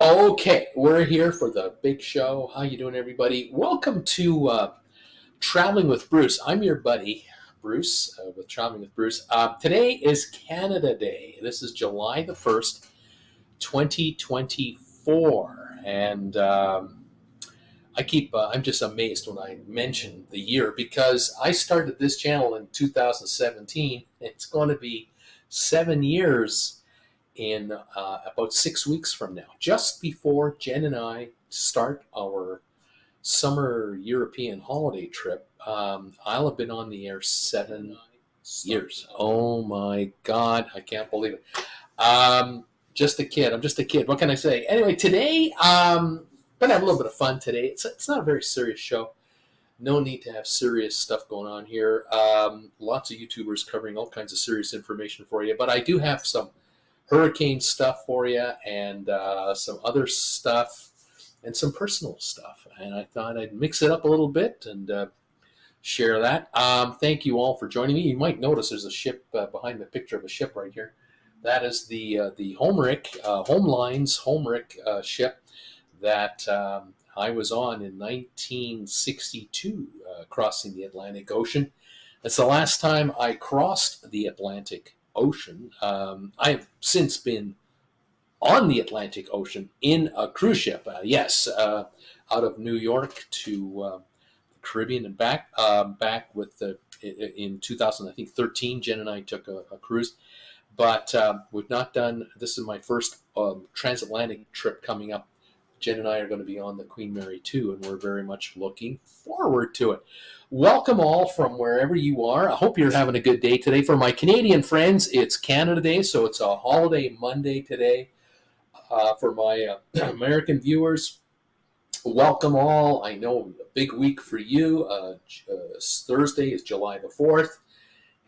Okay, we're here for the big show. How you doing, everybody? Welcome to Traveling with Bruce. I'm your buddy, Bruce, with Traveling with Bruce. Today is Canada Day. This is July the 1st, 2024. And I'm just amazed when I mention the year because I started this channel in 2017. It's going to be 7 years in about 6 weeks from now, just before Jen and I start our summer European holiday trip. I'll have been on the air 7 years. Oh my God, I can't believe it. Just a kid. I'm just a kid. What can I say? Anyway, today, gonna have a little bit of fun today. It's not a very serious show. No need to have serious stuff going on here. Lots of YouTubers covering all kinds of serious information for you, but I do have some hurricane stuff for you and some other stuff and some personal stuff. And I thought I'd mix it up a little bit and share that. Thank you all for joining me. You might notice there's a ship behind the picture of a ship right here. That is the Homelines ship that I was on in 1962, crossing the Atlantic Ocean. It's the last time I crossed the Atlantic Ocean. I've since been on the Atlantic Ocean in a cruise ship. Out of New York to the Caribbean and back. Back with the in 2013, Jen and I took a cruise, but we've not done. This is my first transatlantic trip coming up. Jen and I are going to be on the Queen Mary 2, and we're very much looking forward to it. Welcome all from wherever you are. I hope you're having a good day today. For my Canadian friends, it's Canada Day, so it's a holiday Monday today. For my American viewers, welcome all. I know a big week for you. Thursday is July the 4th,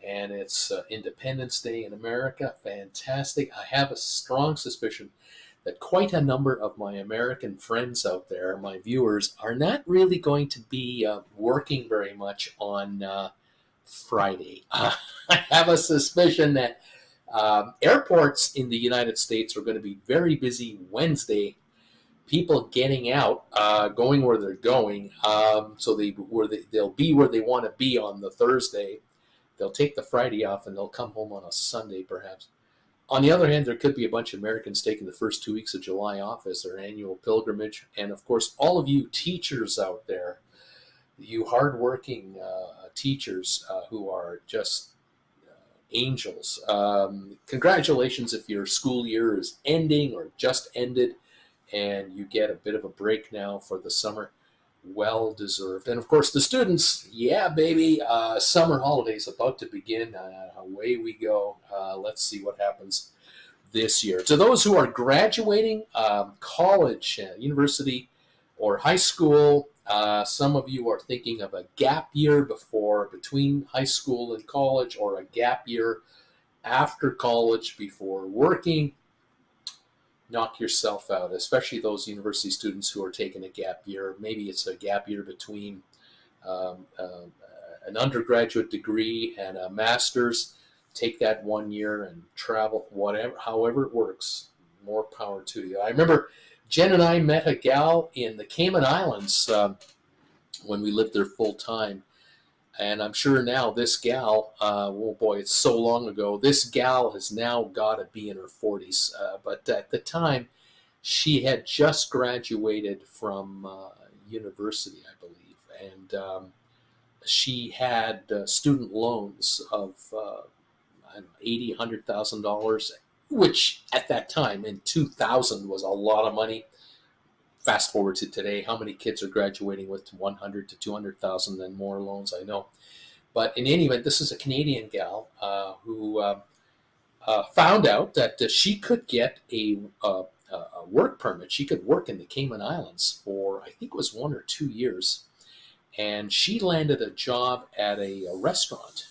and it's Independence Day in America. Fantastic. I have a strong suspicion that quite a number of my American friends out there, my viewers, are not really going to be working very much on Friday. I have a suspicion that airports in the United States are going to be very busy Wednesday. People getting out, going where they're going, so they'll be where they want to be on the Thursday. They'll take the Friday off and they'll come home on a Sunday, perhaps. On the other hand, there could be a bunch of Americans taking the first 2 weeks of July off as their annual pilgrimage. And of course, all of you teachers out there, you hardworking teachers who are just angels, congratulations if your school year is ending or just ended and you get a bit of a break now for the summer. Well deserved. And of course, the students, yeah, baby, summer holidays about to begin. Away we go. Let's see what happens this year. To those who are graduating college, university, or high school, some of you are thinking of a gap year between high school and college, or a gap year after college before working. Knock yourself out, especially those university students who are taking a gap year. Maybe it's a gap year between an undergraduate degree and a master's. Take that 1 year and travel, however it works. More power to you. I remember Jen and I met a gal in the Cayman Islands when we lived there full time. And I'm sure now this gal, oh boy, it's so long ago, this gal has now got to be in her 40s. But at the time, she had just graduated from university, I believe. And she had student loans of $80,000, $100,000, which at that time in 2000 was a lot of money. Fast forward to today, how many kids are graduating with 100 to 200,000 and more loans? I know, but in any event, this is a Canadian gal who found out that she could get a work permit. She could work in the Cayman Islands for I think it was 1 or 2 years, and she landed a job at a restaurant.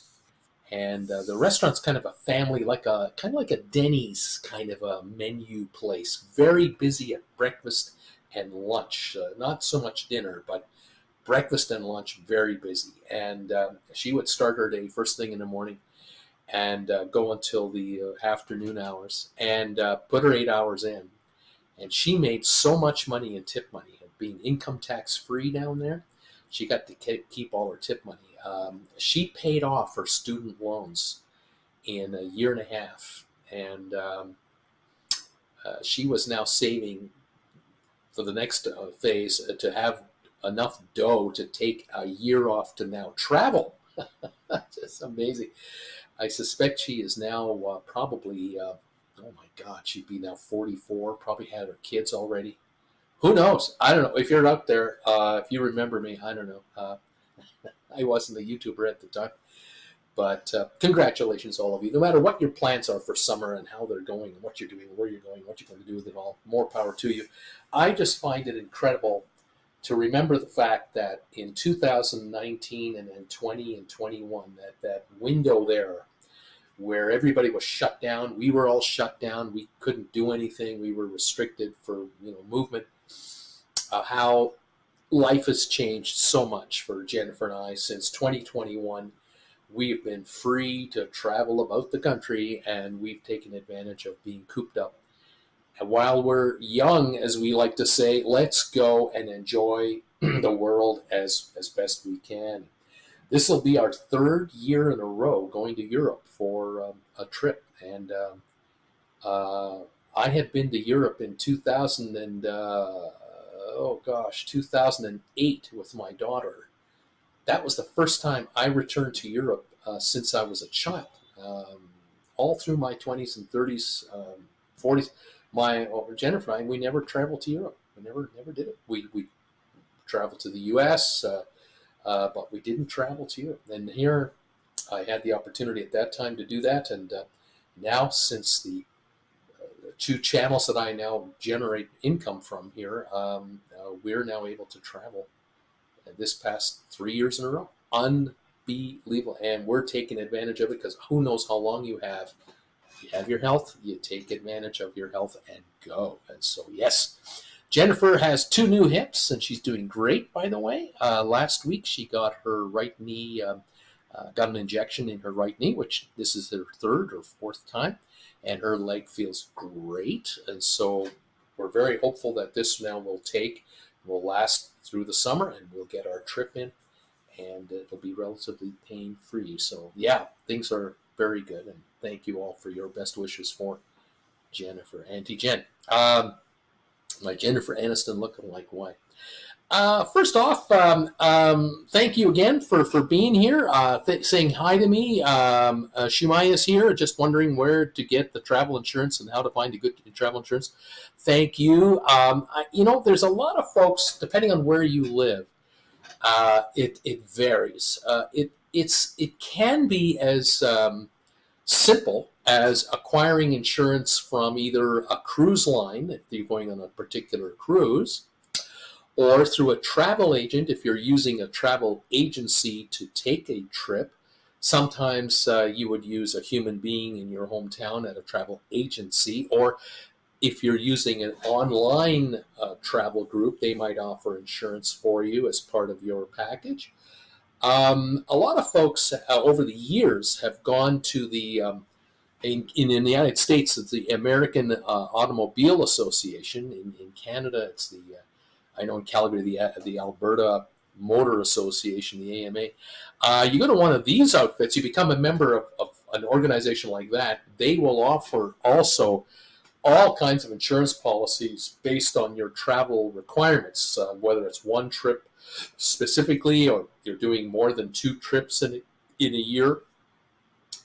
And the restaurant's kind of a family, kind of like a Denny's kind of a menu place. Very busy at breakfast and lunch. Not so much dinner, but breakfast and lunch, very busy. And she would start her day first thing in the morning and go until the afternoon hours and put her 8 hours in. And she made so much money in tip money, being income tax free down there. She got to keep all her tip money. She paid off her student loans in a year and a half, and she was now saving for the next phase to have enough dough to take a year off to now travel. Just amazing. I suspect she is now probably, oh my God, she'd be now 44, probably had her kids already. Who knows? I don't know. If you're out there, if you remember me, I don't know. I wasn't a YouTuber at the time. But congratulations, all of you. No matter what your plans are for summer and how they're going and what you're doing, where you're going, what you're going to do with it all, more power to you. I just find it incredible to remember the fact that in 2019 and then 20 and 21, that window there where everybody was shut down, we were all shut down, we couldn't do anything, we were restricted for movement, how life has changed so much for Jennifer and I since 2021. We've been free to travel about the country, and we've taken advantage of being cooped up. And while we're young, as we like to say, let's go and enjoy the world as best we can. This will be our third year in a row going to Europe for a trip. And I had been to Europe in 2008 with my daughter. That was the first time I returned to Europe since I was a child. All through my 20s and 30s, 40s, Jennifer and I, we never traveled to Europe. We never did it. We traveled to the U.S., but we didn't travel to Europe. And here, I had the opportunity at that time to do that. And now, since the two channels that I now generate income from here, we're now able to travel this past 3 years in a row. Unbelievable. And we're taking advantage of it because who knows how long you have. You have your health, you take advantage of your health and go. And so, yes, Jennifer has 2 new hips, and she's doing great, by the way. Last week, she got her right knee, got an injection in her right knee, which this is her 3rd or 4th time, and her leg feels great. And so we're very hopeful that this now will last through the summer, and we'll get our trip in, and it'll be relatively pain-free. So, yeah, things are very good, and thank you all for your best wishes for Jennifer. Auntie Jen. My Jennifer Aniston looking-like wife. First off, thank you again for being here, saying hi to me. Shimai is here, just wondering where to get the travel insurance and how to find a good travel insurance. Thank you. There's a lot of folks, depending on where you live, it varies. It can be as simple as acquiring insurance from either a cruise line, if you're going on a particular cruise, or through a travel agent if you're using a travel agency to take a trip. Sometimes you would use a human being in your hometown at a travel agency, or if you're using an online travel group, they might offer insurance for you as part of your package. A lot of folks over the years have gone to the, in the United States, it's the American Automobile Association. In Canada, it's the, I know in Calgary, the Alberta Motor Association, the AMA. You go to one of these outfits, you become a member of an organization like that. They will offer also all kinds of insurance policies based on your travel requirements, whether it's one trip specifically or you're doing more than 2 trips in a year.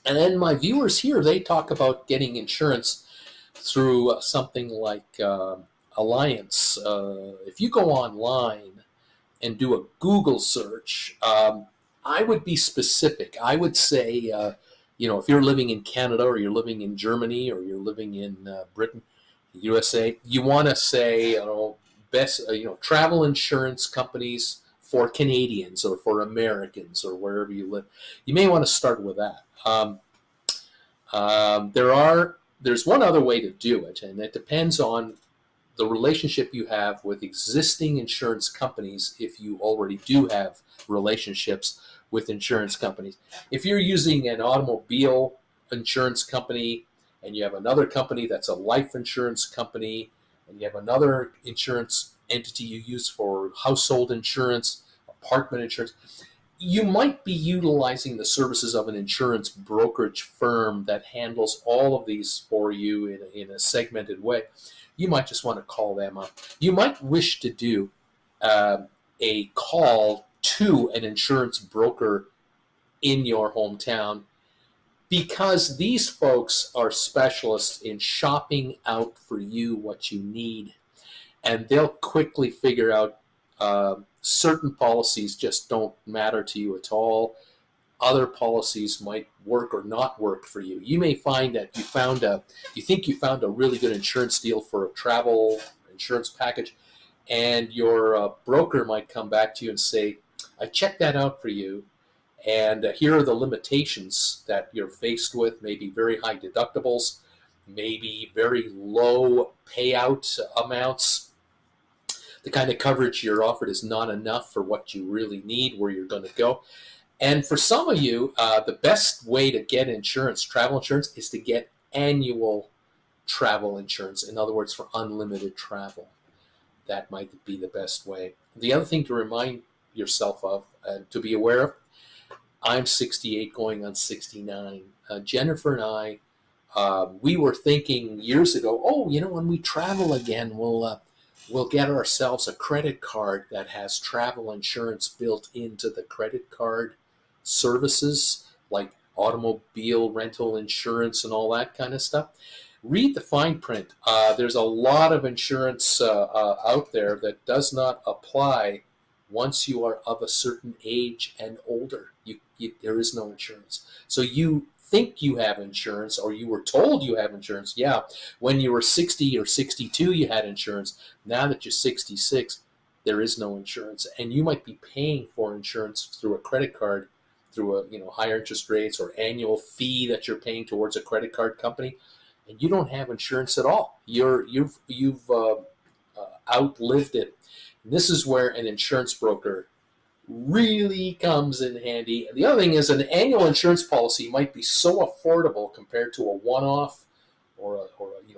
And then my viewers here, they talk about getting insurance through something like Alliance. If you go online and do a Google search, I would be specific. I would say, if you're living in Canada or you're living in Germany or you're living in Britain, USA, you want to say, best, travel insurance companies for Canadians or for Americans or wherever you live. You may want to start with that. There's one other way to do it, and it depends on the relationship you have with existing insurance companies if you already do have relationships with insurance companies. If you're using an automobile insurance company and you have another company that's a life insurance company, and you have another insurance entity you use for household insurance, apartment insurance, you might be utilizing the services of an insurance brokerage firm that handles all of these for you in a segmented way. You might just want to call them up. You might wish to do uh, a call to an insurance broker in your hometown, because these folks are specialists in shopping out for you what you need, and they'll quickly figure out certain policies just don't matter to you at all. Other policies might work or not work for you. You may find that you think you found a really good insurance deal for a travel insurance package, and your broker might come back to you and say, I checked that out for you, and here are the limitations that you're faced with, maybe very high deductibles, maybe very low payout amounts. The kind of coverage you're offered is not enough for what you really need, where you're going to go. And for some of you, the best way to get insurance, travel insurance, is to get annual travel insurance. In other words, for unlimited travel. That might be the best way. The other thing to remind yourself of, to be aware of, I'm 68 going on 69. Jennifer and I, we were thinking years ago, when we travel again, we'll get ourselves a credit card that has travel insurance built into the credit card services, like automobile rental insurance and all that kind of stuff. Read the fine print. There's a lot of insurance out there that does not apply once you are of a certain age and older. There is no insurance. So you think you have insurance, or you were told you have insurance. Yeah, when you were 60 or 62, you had insurance. Now that you're 66, there is no insurance, and you might be paying for insurance through a credit card, through higher interest rates or annual fee that you're paying towards a credit card company, and you don't have insurance at all. You've outlived it. And this is where an insurance broker really comes in handy. The other thing is, an annual insurance policy might be so affordable compared to a one-off or a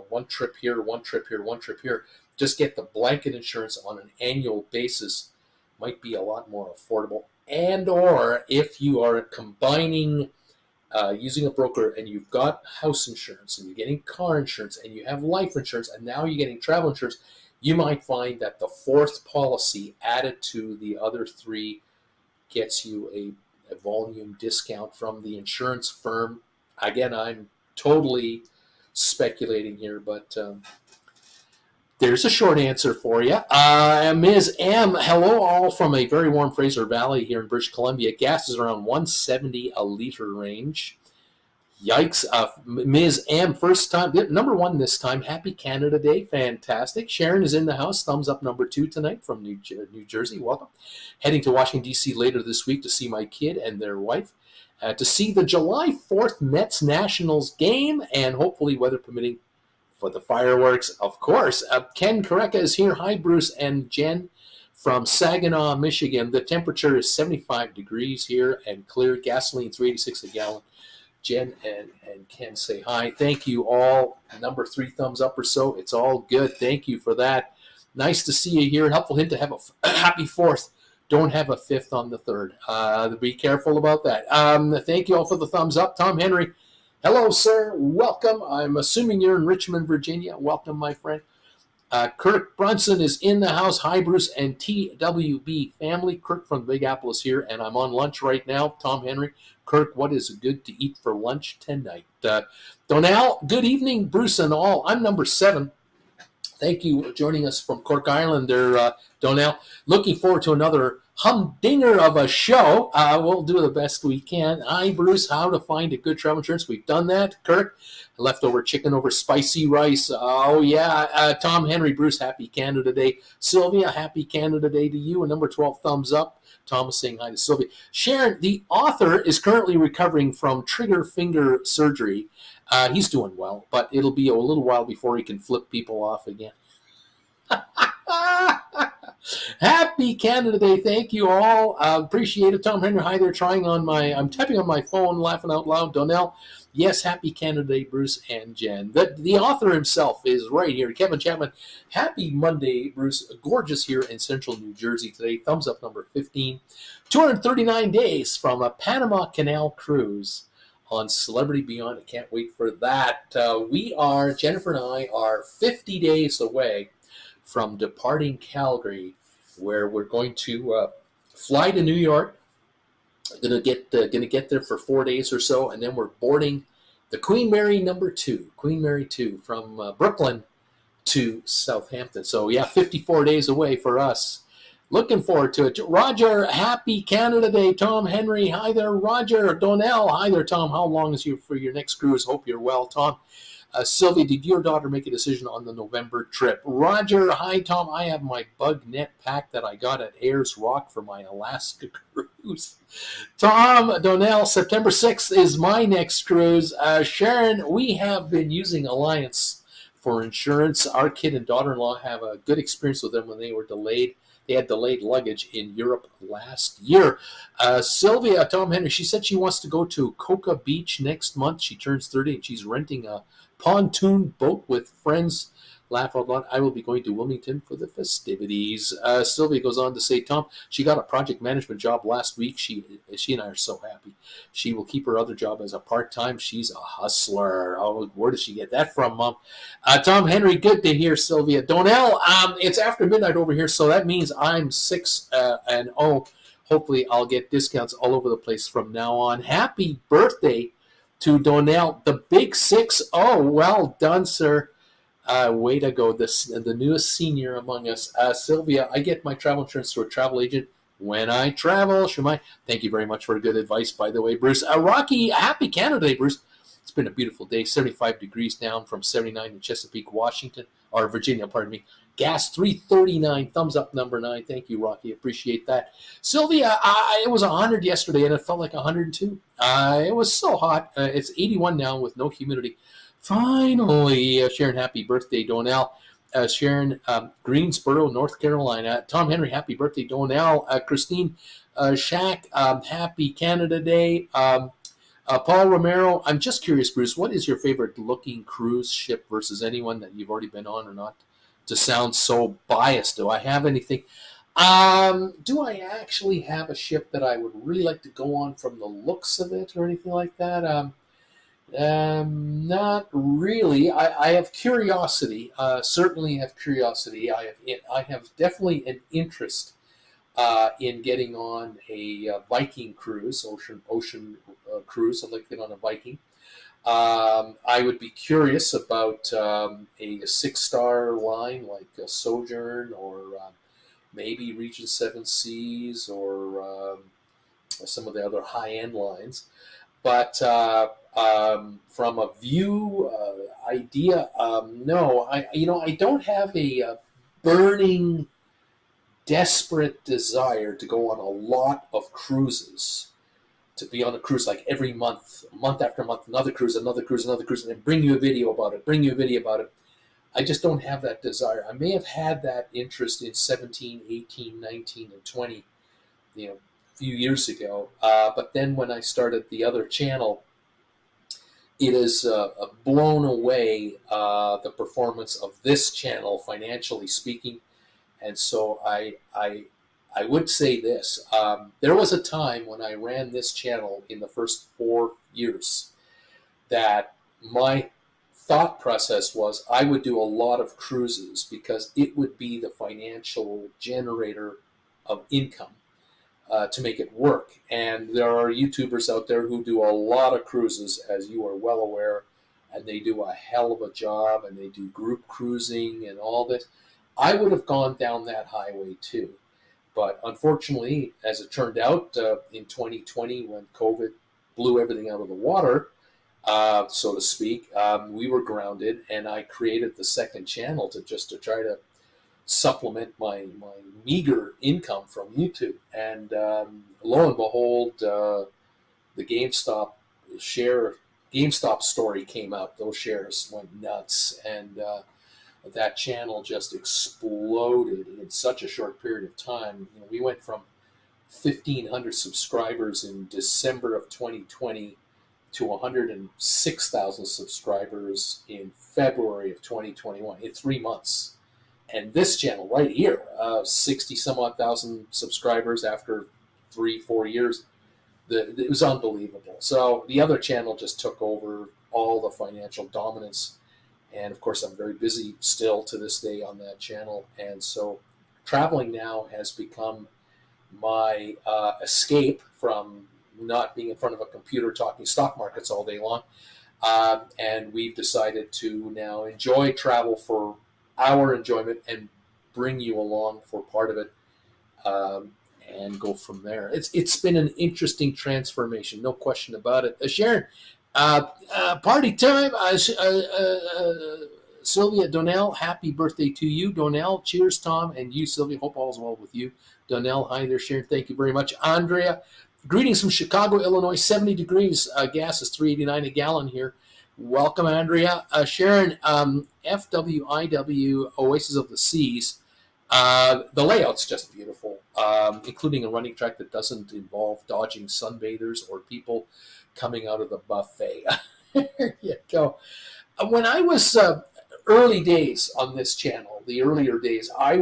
one trip here, one trip here, one trip here. Just get the blanket insurance on an annual basis, might be a lot more affordable. And or if you are combining using a broker, and you've got house insurance, and you're getting car insurance, and you have life insurance, and now you're getting travel insurance, you might find that the fourth policy added to the other three gets you a volume discount from the insurance firm. Again, I'm totally speculating here, but there's a short answer for you. Ms. M, hello all from a very warm Fraser Valley here in British Columbia. Gas is around 170 a liter range. Yikes. Ms. M, first time, number one this time. Happy Canada Day. Fantastic. Sharon is in the house. Thumbs up number 2 tonight from New Jersey. Welcome. Heading to Washington, D.C. later this week to see my kid and their wife, to see the July 4th Mets Nationals game, and hopefully, weather permitting, for the fireworks, of course. Ken Correca is here. Hi, Bruce and Jen from Saginaw, Michigan. The temperature is 75 degrees here and clear. Gasoline $3.86 a gallon. Jen and Ken say hi. Thank you all. Number 3 thumbs up or so. It's all good. Thank you for that. Nice to see you here. Helpful hint to have a happy 4th. Don't have a 5th on the 3rd. Be careful about that. Thank you all for the thumbs up. Tom Henry. Hello, sir. Welcome. I'm assuming you're in Richmond, Virginia. Welcome, my friend. Kirk Brunson is in the house. Hi, Bruce and TWB family. Kirk from the Big Apple is here, and I'm on lunch right now. Tom Henry. Kirk, what is good to eat for lunch tonight? Donnell, good evening, Bruce and all. I'm number 7. Thank you for joining us from Cork Island there, Donnell. Looking forward to another humdinger of a show. We'll do the best we can. Hi, Bruce. How to find a good travel insurance. We've done that. Kirk, leftover chicken over spicy rice. Oh, yeah. Tom Henry, Bruce, happy Canada Day. Sylvia, happy Canada Day to you. And number 12, thumbs up. Thomas saying hi to Sylvia. Sharon, the author, is currently recovering from trigger finger surgery. He's doing well, but it'll be a little while before he can flip people off again. Happy Canada Day. Thank you all. Appreciate it. Tom Henry, hi there. I'm typing on my phone, laughing out loud. Donnell, Yes, happy Canada Day, Bruce and Jen. The author himself is right here. Kevin Chapman, happy Monday, Bruce. Gorgeous here in central New Jersey today. Thumbs up number 15. 239 days from a Panama Canal cruise on Celebrity Beyond. I can't wait for that. Jennifer and I are 50 days away from departing Calgary, where we're going to fly to New York. Gonna get there for 4 days or so, and then we're boarding the Queen Mary 2 from Brooklyn to Southampton. So yeah, 54 days away for us. Looking forward to it. Roger, happy Canada Day. Tom Henry, hi there. Roger Donnell, hi there. Tom, how long is you for your next cruise? Hope you're well, Tom. Sylvia, did your daughter make a decision on the November trip? Roger, hi Tom. I have my bug net pack that I got at Ayers Rock for my Alaska cruise. Tom Donnell, September 6th is my next cruise. Sharon, we have been using Alliance for insurance. Our kid and daughter-in-law have a good experience with them when they were delayed. They had delayed luggage in Europe last year. Sylvia, Tom Henry, she said she wants to go to Coca Beach next month. She turns 30 and she's renting a pontoon boat with friends. Laugh out loud. I will be going to Wilmington for the festivities. Sylvia goes on to say, Tom, she got a project management job last week. She and I are so happy. She will keep her other job as a part-time. She's a hustler. Oh, where does she get that from, Mom? Tom Henry, good to hear, Sylvia. Donnell, it's after midnight over here, so that means I'm 6-0. Hopefully I'll get discounts all over the place from now on. Happy birthday to Donnell, the big 6-0. Well done, sir. Way to go, the newest senior among us. Sylvia, I get my travel insurance through a travel agent when I travel. Shumai, thank you very much for good advice, by the way, Bruce. Rocky, happy Canada Day, Bruce. It's been a beautiful day, 75 degrees down from 79 in Chesapeake, Washington, or Virginia, pardon me. Gas 339, thumbs up number 9. Thank you, Rocky. Appreciate that. Sylvia, it was 100 yesterday, and it felt like 102. It was so hot. It's 81 now with no humidity. Finally, Sharon, happy birthday, Donnell. Sharon, Greensboro, North Carolina. Tom Henry, happy birthday, Donnell. Christine Shack, happy Canada Day. Paul Romero, I'm just curious, Bruce, what is your favorite looking cruise ship versus anyone that you've already been on or not? To sound so biased, do I have anything? Do I actually have a ship that I would really like to go on from the looks of it or anything like that? Not really. I have curiosity. Certainly have curiosity. I have definitely an interest in getting on a Viking cruise, ocean cruise. I'd like to get on a Viking. I would be curious about a 6-star line like Sojourn or maybe Region 7 Seas or some of the other high-end lines. But from a view idea, no. I don't have a burning, desperate desire to go on a lot of cruises. To be on a cruise like every month after month, another cruise, and then bring you a video about it. I just don't have that desire. I may have had that interest in 17, 18, 19, and 20, a few years ago. But then when I started the other channel, it has blown away the performance of this channel, financially speaking. And so I would say this. There was a time when I ran this channel in the first 4 years that my thought process was I would do a lot of cruises because it would be the financial generator of income to make it work. And there are YouTubers out there who do a lot of cruises, as you are well aware, and they do a hell of a job, and they do group cruising and all this. I would have gone down that highway too. But unfortunately, as it turned out, in 2020, when COVID blew everything out of the water, so to speak, we were grounded, and I created the second channel to try to supplement my meager income from YouTube. And lo and behold, the GameStop story came out. Those shares went nuts, and that channel just exploded in such a short period of time. We went from 1,500 subscribers in December of 2020 to 106,000 subscribers in February of 2021 in 3 months. And this channel right here, 60 some odd thousand subscribers after 3-4 years. It was unbelievable. So the other channel just took over all the financial dominance. And of course, I'm very busy still to this day on that channel. And so traveling now has become my escape from not being in front of a computer talking stock markets all day long. And we've decided to now enjoy travel for our enjoyment and bring you along for part of it, and go from there. It's been an interesting transformation, no question about it. Sharon, party time. Sylvia Donnell, happy birthday to you. Donnell, cheers, Tom, and you, Sylvia. Hope all's well with you. Donnell, hi there, Sharon. Thank you very much. Andrea, greetings from Chicago, Illinois. 70 degrees. Gas is $3.89 a gallon here. Welcome, Andrea. Sharon, FWIW, Oasis of the Seas. The layout's just beautiful, including a running track that doesn't involve dodging sunbathers or people coming out of the buffet. There you go. When I was early days on this channel, the earlier days, I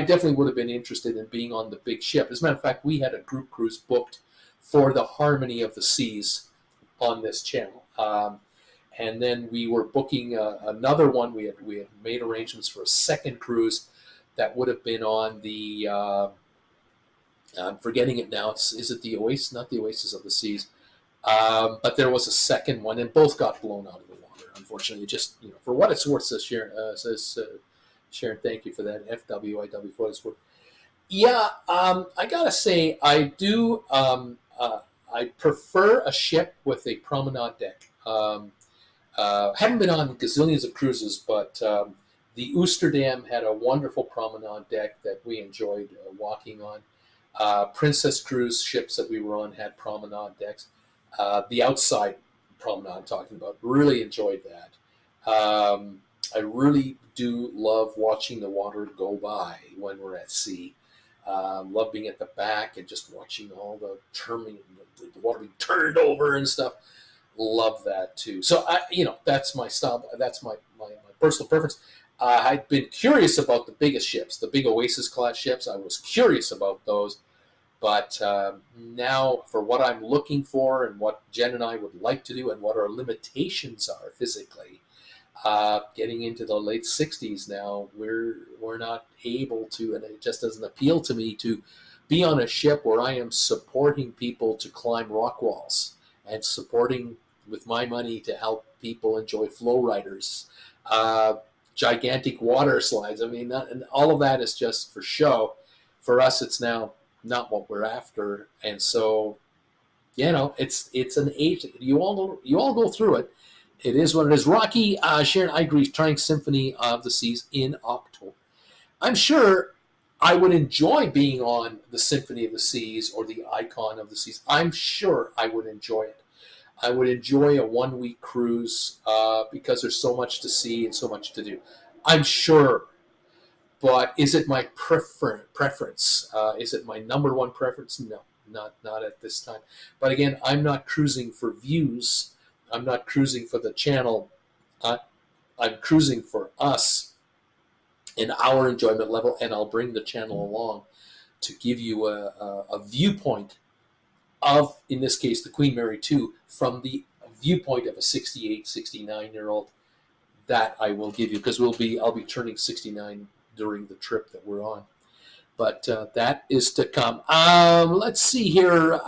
definitely would have been interested in being on the big ship. As a matter of fact, we had a group cruise booked for the Harmony of the Seas on this channel. And then we were booking another one. We had made arrangements for a second cruise that would have been on the, I'm forgetting it now. Is it the Oasis? Not the Oasis of the Seas. But there was a second one, and both got blown out of the water, unfortunately. Just, for what it's worth, says Sharon, thank you for that. FWIW for what it's worth. Yeah, I gotta say, I do. I prefer a ship with a promenade deck. Haven't been on gazillions of cruises, but the Oosterdam had a wonderful promenade deck that we enjoyed walking on. Princess Cruise ships that we were on had promenade decks. The outside promenade I'm talking about, really enjoyed that. I really do love watching the water go by when we're at sea. Love being at the back and just watching all the water being turned over and stuff. Love that too. So that's my style. That's my personal preference. I've been curious about the biggest ships, the big Oasis class ships. I was curious about those, but now for what I'm looking for and what Jen and I would like to do and what our limitations are physically, getting into the late 60s now, we're not able to, and it just doesn't appeal to me to be on a ship where I am supporting people to climb rock walls and supporting with my money to help people enjoy flow riders, gigantic water slides. I mean, and all of that is just for show. For us, it's now not what we're after, and so it's an age. You all go through it. It is what it is. Rocky, Sharon, I agree. Trying Symphony of the Seas in October. I'm sure I would enjoy being on the Symphony of the Seas or the Icon of the Seas. I'm sure I would enjoy it. I would enjoy a 1-week cruise because there's so much to see and so much to do. I'm sure. But is it my preference? Is it my number one preference? No, not at this time. But again, I'm not cruising for views. I'm not cruising for the channel. I'm cruising for us and our enjoyment level, and I'll bring the channel along to give you a viewpoint of, in this case, the Queen Mary 2 from the viewpoint of a 68, 69-year-old. That I will give you, because I'll be turning 69 during the trip that we're on. But that is to come. Let's see here.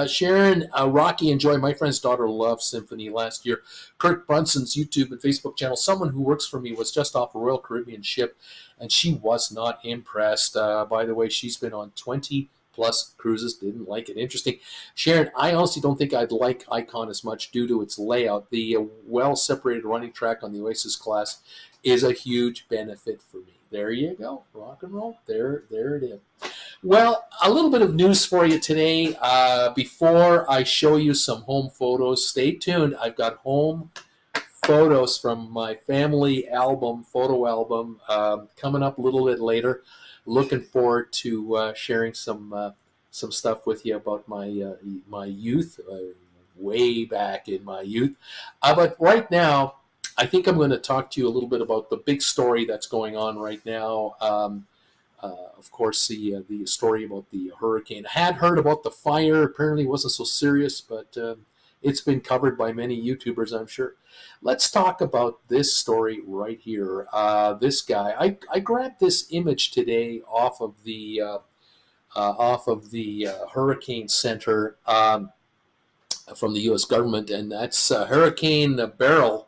Sharon, Rocky, enjoy. My friend's daughter loved Symphony last year. Kurt Brunson's YouTube and Facebook channel. Someone who works for me was just off a Royal Caribbean ship, and she was not impressed. By the way, she's been on 20 plus cruises, didn't like it. Interesting. Sharon, I honestly don't think I'd like Icon as much due to its layout. The well-separated running track on the Oasis class is a huge benefit for me. There you go. Rock and roll. There it is. Well, a little bit of news for you today. Before I show you some home photos, stay tuned. I've got home photos from my family photo album, coming up a little bit later. Looking forward to sharing some stuff with you about my youth, way back in my youth. But right now, I think I'm going to talk to you a little bit about the big story that's going on right now. Of course, the story about the hurricane. I had heard about the fire. Apparently, it wasn't so serious, but it's been covered by many YouTubers, I'm sure. Let's talk about this story right here. This guy. I grabbed this image today off of the Hurricane Center from the U.S. government, and that's Hurricane Beryl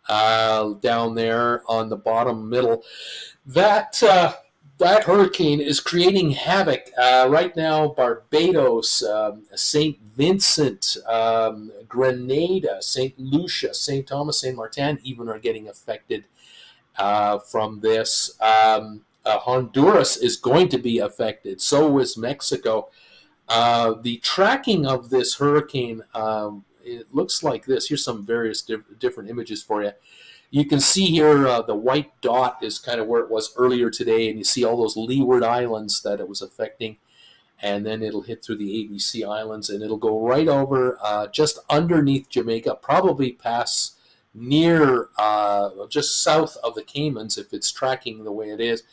down there on the bottom middle. That hurricane is creating havoc right now. Barbados, St. Vincent, Grenada, St. Lucia, St. Thomas, St. Martin even are getting affected from this. Honduras is going to be affected. So is Mexico. The tracking of this hurricane, it looks like this. Here's some various different images for you. You can see here the white dot is kind of where it was earlier today, and you see all those leeward islands that it was affecting. And then it'll hit through the ABC Islands, and it'll go right over just underneath Jamaica, probably pass near just south of the Caymans if it's tracking the way it is,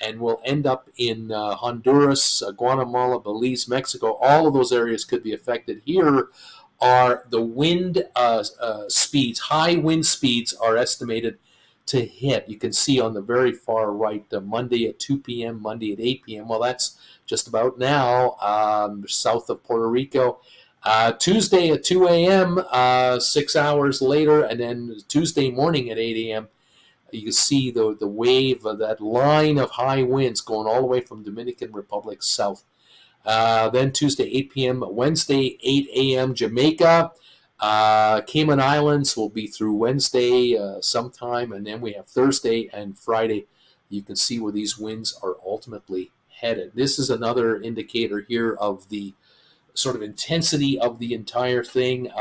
and will end up in Honduras, Guatemala, Belize, Mexico. All of those areas could be affected. Here are the wind speeds. High wind speeds are estimated to hit. You can see on the very far right, Monday at 2 p.m., Monday at 8 p.m. Well, that's just about now, south of Puerto Rico. Tuesday at 2 a.m., 6 hours later, and then Tuesday morning at 8 a.m., you can see the wave, that line of high winds going all the way from Dominican Republic south. Then Tuesday, 8 p.m., Wednesday, 8 a.m., Jamaica. Cayman Islands will be through Wednesday sometime, and then we have Thursday and Friday. You can see where these winds are ultimately headed. This is another indicator here of the sort of intensity of the entire thing.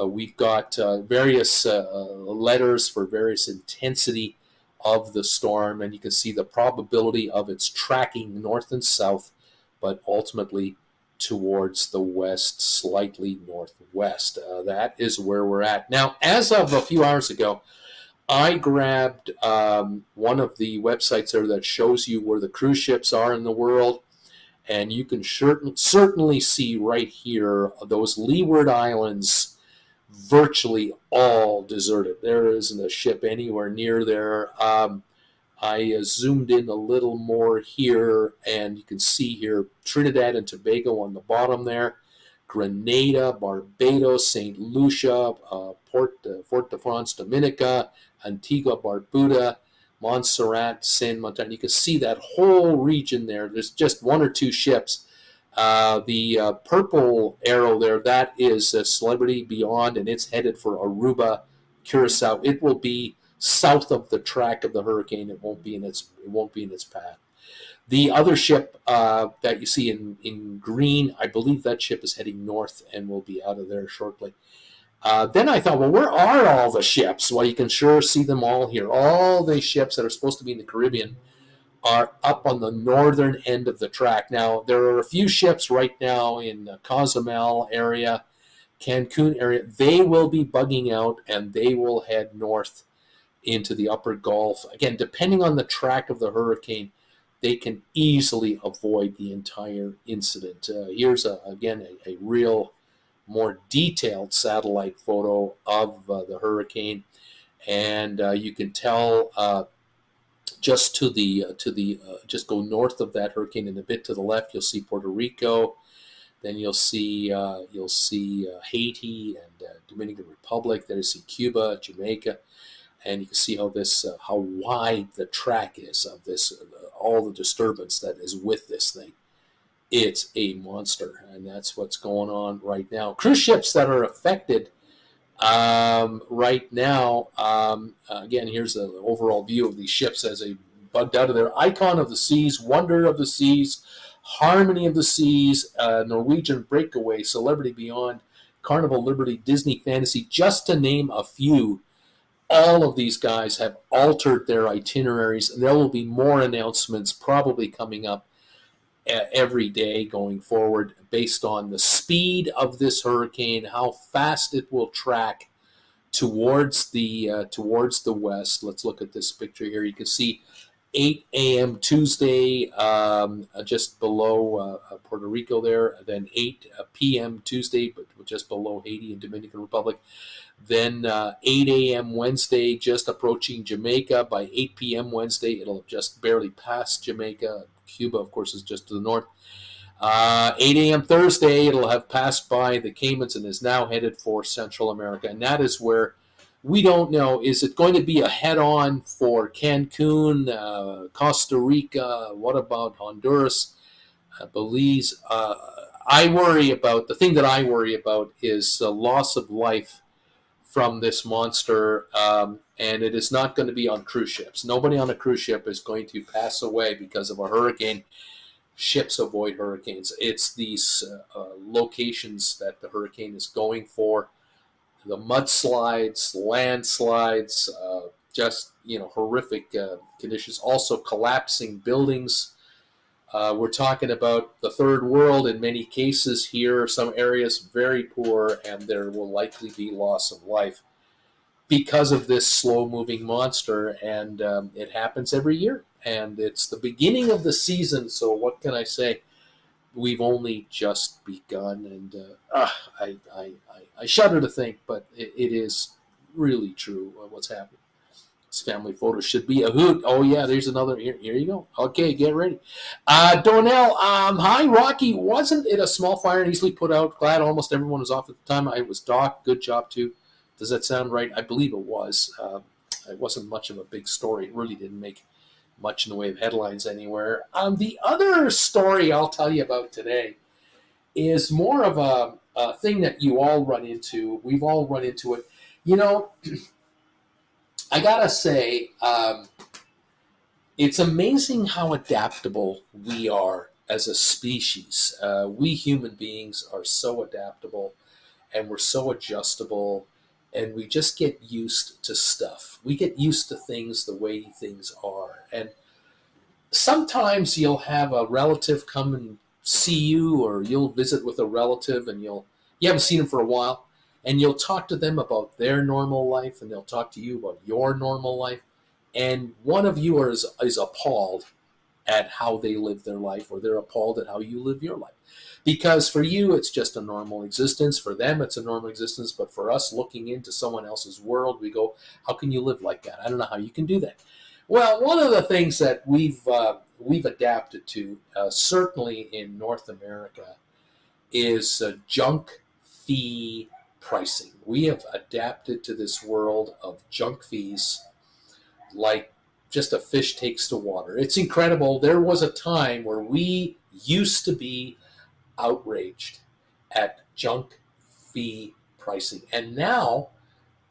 We've got various letters for various intensity of the storm, and you can see the probability of its tracking north and south, but ultimately towards the west, slightly northwest. That is where we're at. Now, as of a few hours ago, I grabbed one of the websites there that shows you where the cruise ships are in the world, and you can certainly see right here those leeward islands virtually all deserted. There isn't a ship anywhere near there. I zoomed in a little more here, and you can see here Trinidad and Tobago on the bottom there, Grenada, Barbados, St. Lucia, Fort-de-France, Dominica, Antigua, Barbuda, Montserrat, Saint Martin. You can see that whole region there. There's just one or two ships. The purple arrow there, that is Celebrity Beyond, and it's headed for Aruba, Curacao. It will be south of the track of the hurricane. It won't be in its path. The other ship that you see in green, I believe that ship is heading north and will be out of there shortly. Then I thought, well, where are all the ships? Well, you can sure see them all here. All the ships that are supposed to be in the Caribbean are up on the northern end of the track. Now, there are a few ships right now in the Cozumel area, Cancun area. They will be bugging out, and they will head north into the upper Gulf. Again, depending on the track of the hurricane, they can easily avoid the entire incident. Here's, again, a real more detailed satellite photo of the hurricane, and you can tell just just go north of that hurricane and a bit to the left, you'll see Puerto Rico. Then you'll see Haiti and Dominican Republic. There you see Cuba, Jamaica, and you can see how wide the track is of this, all the disturbance that is with this thing. It's a monster, and that's what's going on right now. Cruise ships that are affected right now, again, here's the overall view of these ships as they bugged out of there. Icon of the Seas, Wonder of the Seas, Harmony of the Seas, Norwegian Breakaway, Celebrity Beyond, Carnival Liberty, Disney Fantasy, just to name a few. All of these guys have altered their itineraries, and there will be more announcements probably coming up every day going forward based on the speed of this hurricane, how fast it will track towards the west. Let's look at this picture here. You can see 8 a.m. Tuesday, just below Puerto Rico there. Then 8 p.m. Tuesday, but just below Haiti and Dominican Republic. Then 8 a.m. Wednesday, just approaching Jamaica. By 8 p.m. Wednesday, it'll have just barely passed Jamaica. Cuba, of course, is just to the north. 8 a.m. Thursday, it'll have passed by the Caymans and is now headed for Central America. And that is where we don't know. Is it going to be a head-on for Cancun, Costa Rica? What about Honduras, Belize? The thing that I worry about is the loss of life from this monster, and it is not going to be on cruise ships. Nobody on a cruise ship is going to pass away because of a hurricane. Ships avoid hurricanes. It's these locations that the hurricane is going for. The mudslides, landslides, horrific conditions. Also collapsing buildings. We're talking about the third world in many cases here. Some areas very poor, and there will likely be loss of life because of this slow-moving monster, and it happens every year. And it's the beginning of the season, so what can I say? We've only just begun, and I shudder to think, but it is really true what's happening. This family photo should be a hoot. Oh, yeah, there's another. Here you go. Okay, get ready. Donnell, hi, Rocky. Wasn't it a small fire and easily put out? Glad almost everyone was off at the time. I was Doc. Good job, too. Does that sound right? I believe it was. It wasn't much of a big story. It really didn't make much in the way of headlines anywhere. The other story I'll tell you about today is more of a thing that you all run into. We've all run into it. You know, I gotta say, it's amazing how adaptable we are as a species. We human beings are so adaptable, and we're so adjustable, and we just get used to stuff. We get used to things the way things are. And sometimes you'll have a relative come and see you, or you'll visit with a relative and you haven't seen them for a while, and you'll talk to them about their normal life, and they'll talk to you about your normal life. And one of you is appalled at how they live their life, or they're appalled at how you live your life. Because for you, it's just a normal existence. For them, it's a normal existence. But for us, looking into someone else's world, we go, how can you live like that? I don't know how you can do that. Well, one of the things that we've adapted to, certainly in North America, is junk fee pricing. We have adapted to this world of junk fees like just a fish takes to water. It's incredible. There was a time where we used to be outraged at junk fee pricing. And now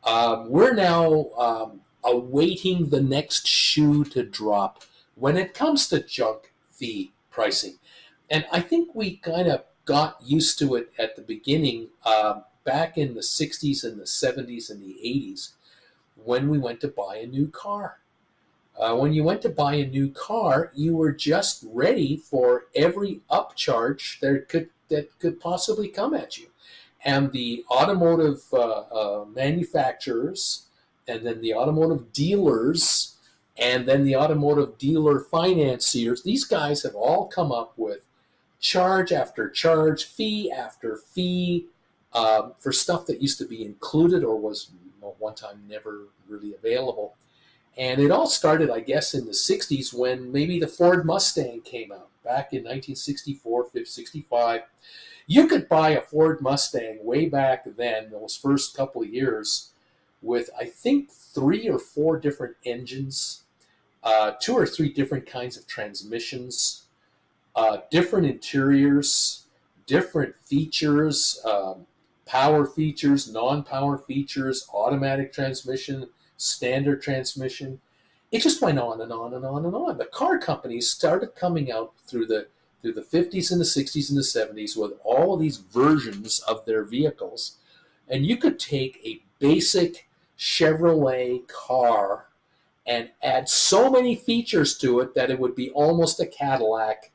we're now awaiting the next shoe to drop when it comes to junk fee pricing. And I think we kind of got used to it at the beginning, back in the 60s and the 70s and the 80s, when we went to buy a new car. When you went to buy a new car, you were just ready for every upcharge that could possibly come at you. And the automotive manufacturers, and then the automotive dealers, and then the automotive dealer financiers, these guys have all come up with charge after charge, fee after fee, for stuff that used to be included or was one time never really available. And it all started, I guess, in the 60s when maybe the Ford Mustang came out. Back in 1964, 65, you could buy a Ford Mustang way back then, those first couple of years, with I think 3 or 4 different engines, 2 or 3 different kinds of transmissions, different interiors, different features, power features, non-power features, automatic transmission, standard transmission. It just went on and on and on and on. The car companies started coming out through the 50s and the 60s and the 70s with all of these versions of their vehicles. And you could take a basic Chevrolet car and add so many features to it that it would be almost a Cadillac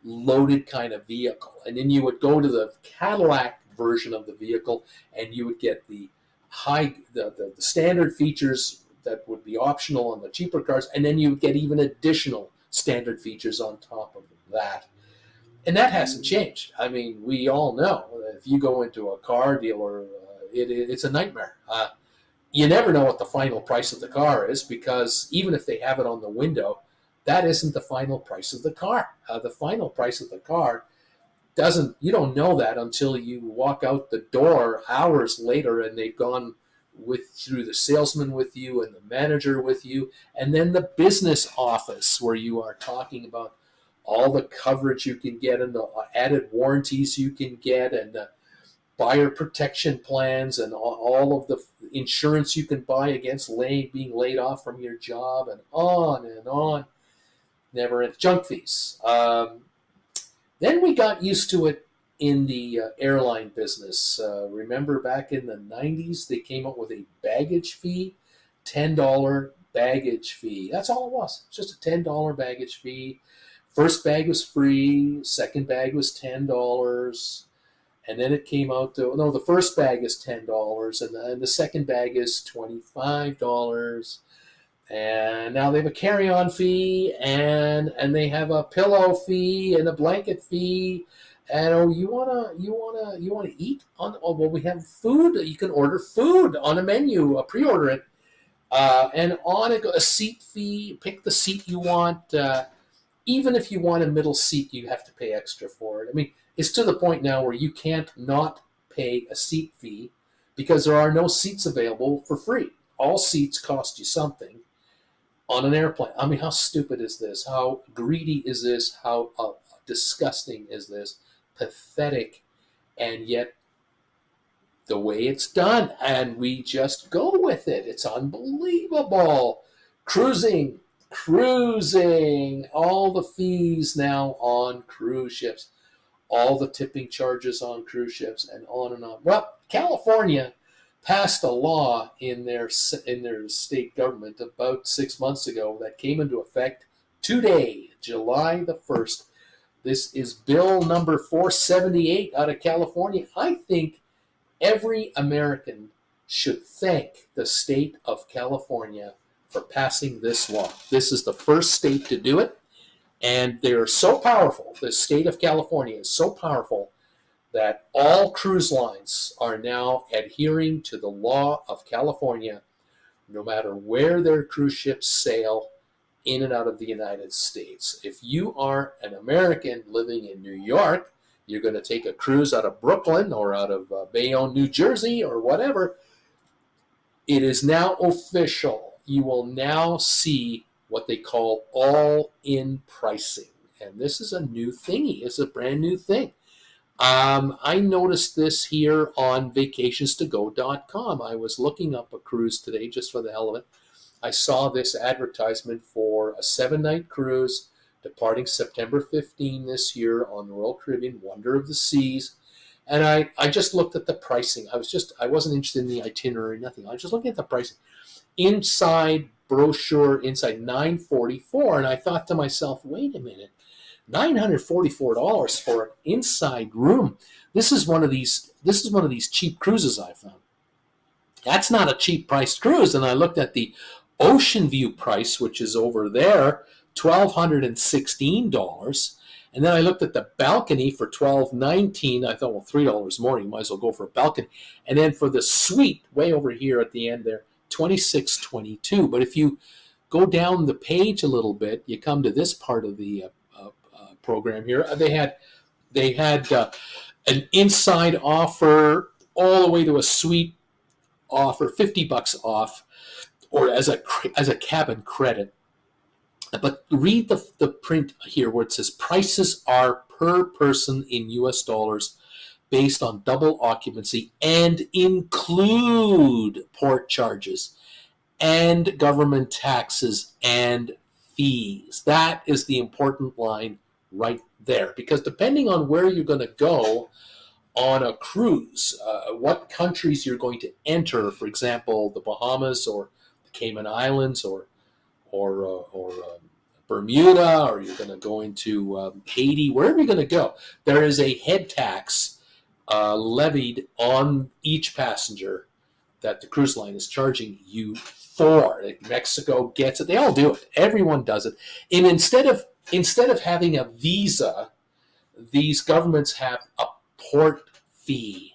loaded kind of vehicle. And then you would go to the Cadillac version of the vehicle, and you would get the the standard features that would be optional on the cheaper cars, and then you would get even additional standard features on top of that. And that hasn't changed. I mean, we all know if you go into a car dealer, it's a nightmare. You never know what the final price of the car is, because even if they have it on the window, that isn't the final price of the car. The final price of the car you don't know that until you walk out the door hours later and they've gone through the salesman with you and the manager with you, and then the business office where you are talking about all the coverage you can get and the added warranties you can get and the buyer protection plans and all of the insurance you can buy against being laid off from your job, and on and on. Never end. Junk fees. Then we got used to it in the airline business. Remember back in the 90s, they came up with a baggage fee, $10 baggage fee. That's all it was. It's just a $10 baggage fee. First bag was free. Second bag was $10. And then it came out to, no, the first bag is $10, and the second bag is $25. And now they have a carry-on fee, and they have a pillow fee and a blanket fee. And you wanna eat on? Oh, well, we have food. You can order food on a menu. Pre-order it, and on it a seat fee. Pick the seat you want. Even if you want a middle seat, you have to pay extra for it. I mean, it's to the point now where you can't not pay a seat fee because there are no seats available for free. All seats cost you something on an airplane. I mean, how stupid is this? How greedy is this? How disgusting is this? Pathetic. And yet, the way it's done, and we just go with it. It's unbelievable. Cruising, all the fees now on cruise ships, all the tipping charges on cruise ships, and on and on. Well, California passed a law in their state government about 6 months ago that came into effect today, July the 1st. This is bill number 478 out of California. I think every American should thank the state of California for passing this law. This is the first state to do it, and they're so powerful. The state of California is so powerful that all cruise lines are now adhering to the law of California, no matter where their cruise ships sail in and out of the United States. If you are an American living in New York, you're going to take a cruise out of Brooklyn or out of Bayonne, New Jersey, or whatever, it is now official. You will now see what they call all-in pricing. And this is a new thingy. It's a brand new thing. I noticed this here on vacationstogo.com. I was looking up a cruise today just for the hell of it. I saw this advertisement for a 7-night cruise departing September 15 this year on the Royal Caribbean, Wonder of the Seas. And I just looked at the pricing. I wasn't interested in the itinerary, nothing. I was just looking at the pricing. Inside brochure, inside $944, and I thought to myself, wait a minute, $944 for an inside room. This is one of these cheap cruises I found. That's not a cheap priced cruise. And I looked at the Ocean View price, which is over there, $1,216. And then I looked at the balcony for $1,219. I thought, well, $3 more, you might as well go for a balcony. And then for the suite, way over here at the end there, $26.22. But if you go down the page a little bit, you come to this part of the program here. They had an inside offer all the way to a suite offer, $50 off, or as a cabin credit. But read the print here where it says prices are per person in US dollars based on double occupancy and include port charges and government taxes and fees. That is the important line right there, because depending on where you're going to go on a cruise, what countries you're going to enter, for example, the Bahamas or the Cayman Islands or Bermuda, or you're going to go into Haiti, wherever you're going to go, there is a head tax levied on each passenger that the cruise line is charging you for. Like Mexico gets it; they all do it. Everyone does it. And instead of having a visa, these governments have a port fee,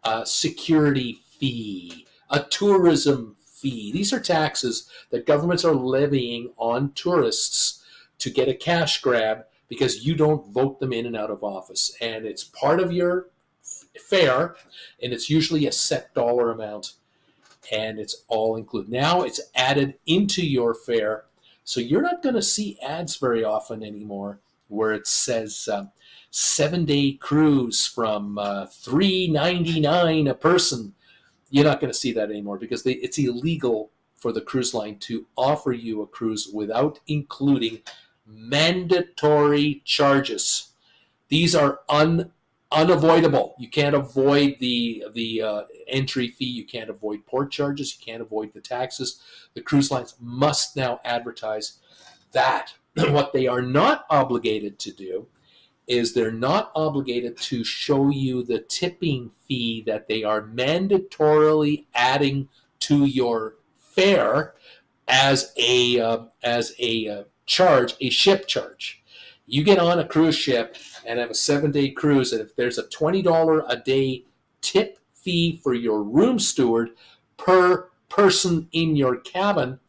a security fee, a tourism fee. These are taxes that governments are levying on tourists to get a cash grab because you don't vote them in and out of office. And it's part of your fare, and it's usually a set dollar amount, and it's all included. Now it's added into your fare, so you're not going to see ads very often anymore where it says 7-day cruise from $3.99 a person. You're not going to see that anymore because it's illegal for the cruise line to offer you a cruise without including mandatory charges. These are unavoidable. You can't avoid the entry fee. You can't avoid port charges. You can't avoid the taxes. The cruise lines must now advertise that. What they are not obligated to do is they're not obligated to show you the tipping fee that they are mandatorily adding to your fare as a charge, a ship charge. You get on a cruise ship and have a 7-day cruise, and if there's a $20 a day tip fee for your room steward per person in your cabin,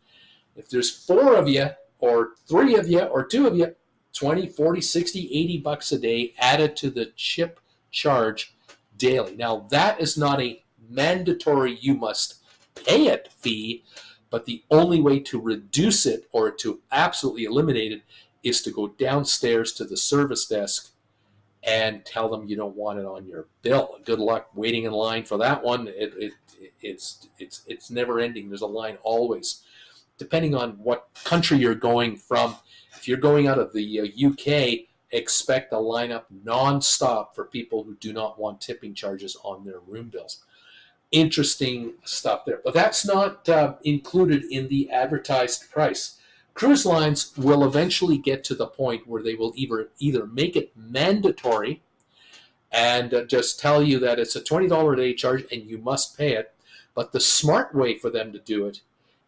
if there's 4 of you or 3 of you or 2 of you, 20, 40, 60, 80 bucks a day added to the ship charge daily. Now, that is not a mandatory you must pay it fee, but the only way to reduce it or to absolutely eliminate it is to go downstairs to the service desk and tell them you don't want it on your bill. Good luck waiting in line for that one. It's never ending. There's a line always. Depending on what country you're going from, if you're going out of the UK, expect a lineup nonstop for people who do not want tipping charges on their room bills. Interesting stuff there. But that's not included in the advertised price. Cruise lines will eventually get to the point where they will either make it mandatory and just tell you that it's a $20 a day charge and you must pay it. But the smart way for them to do it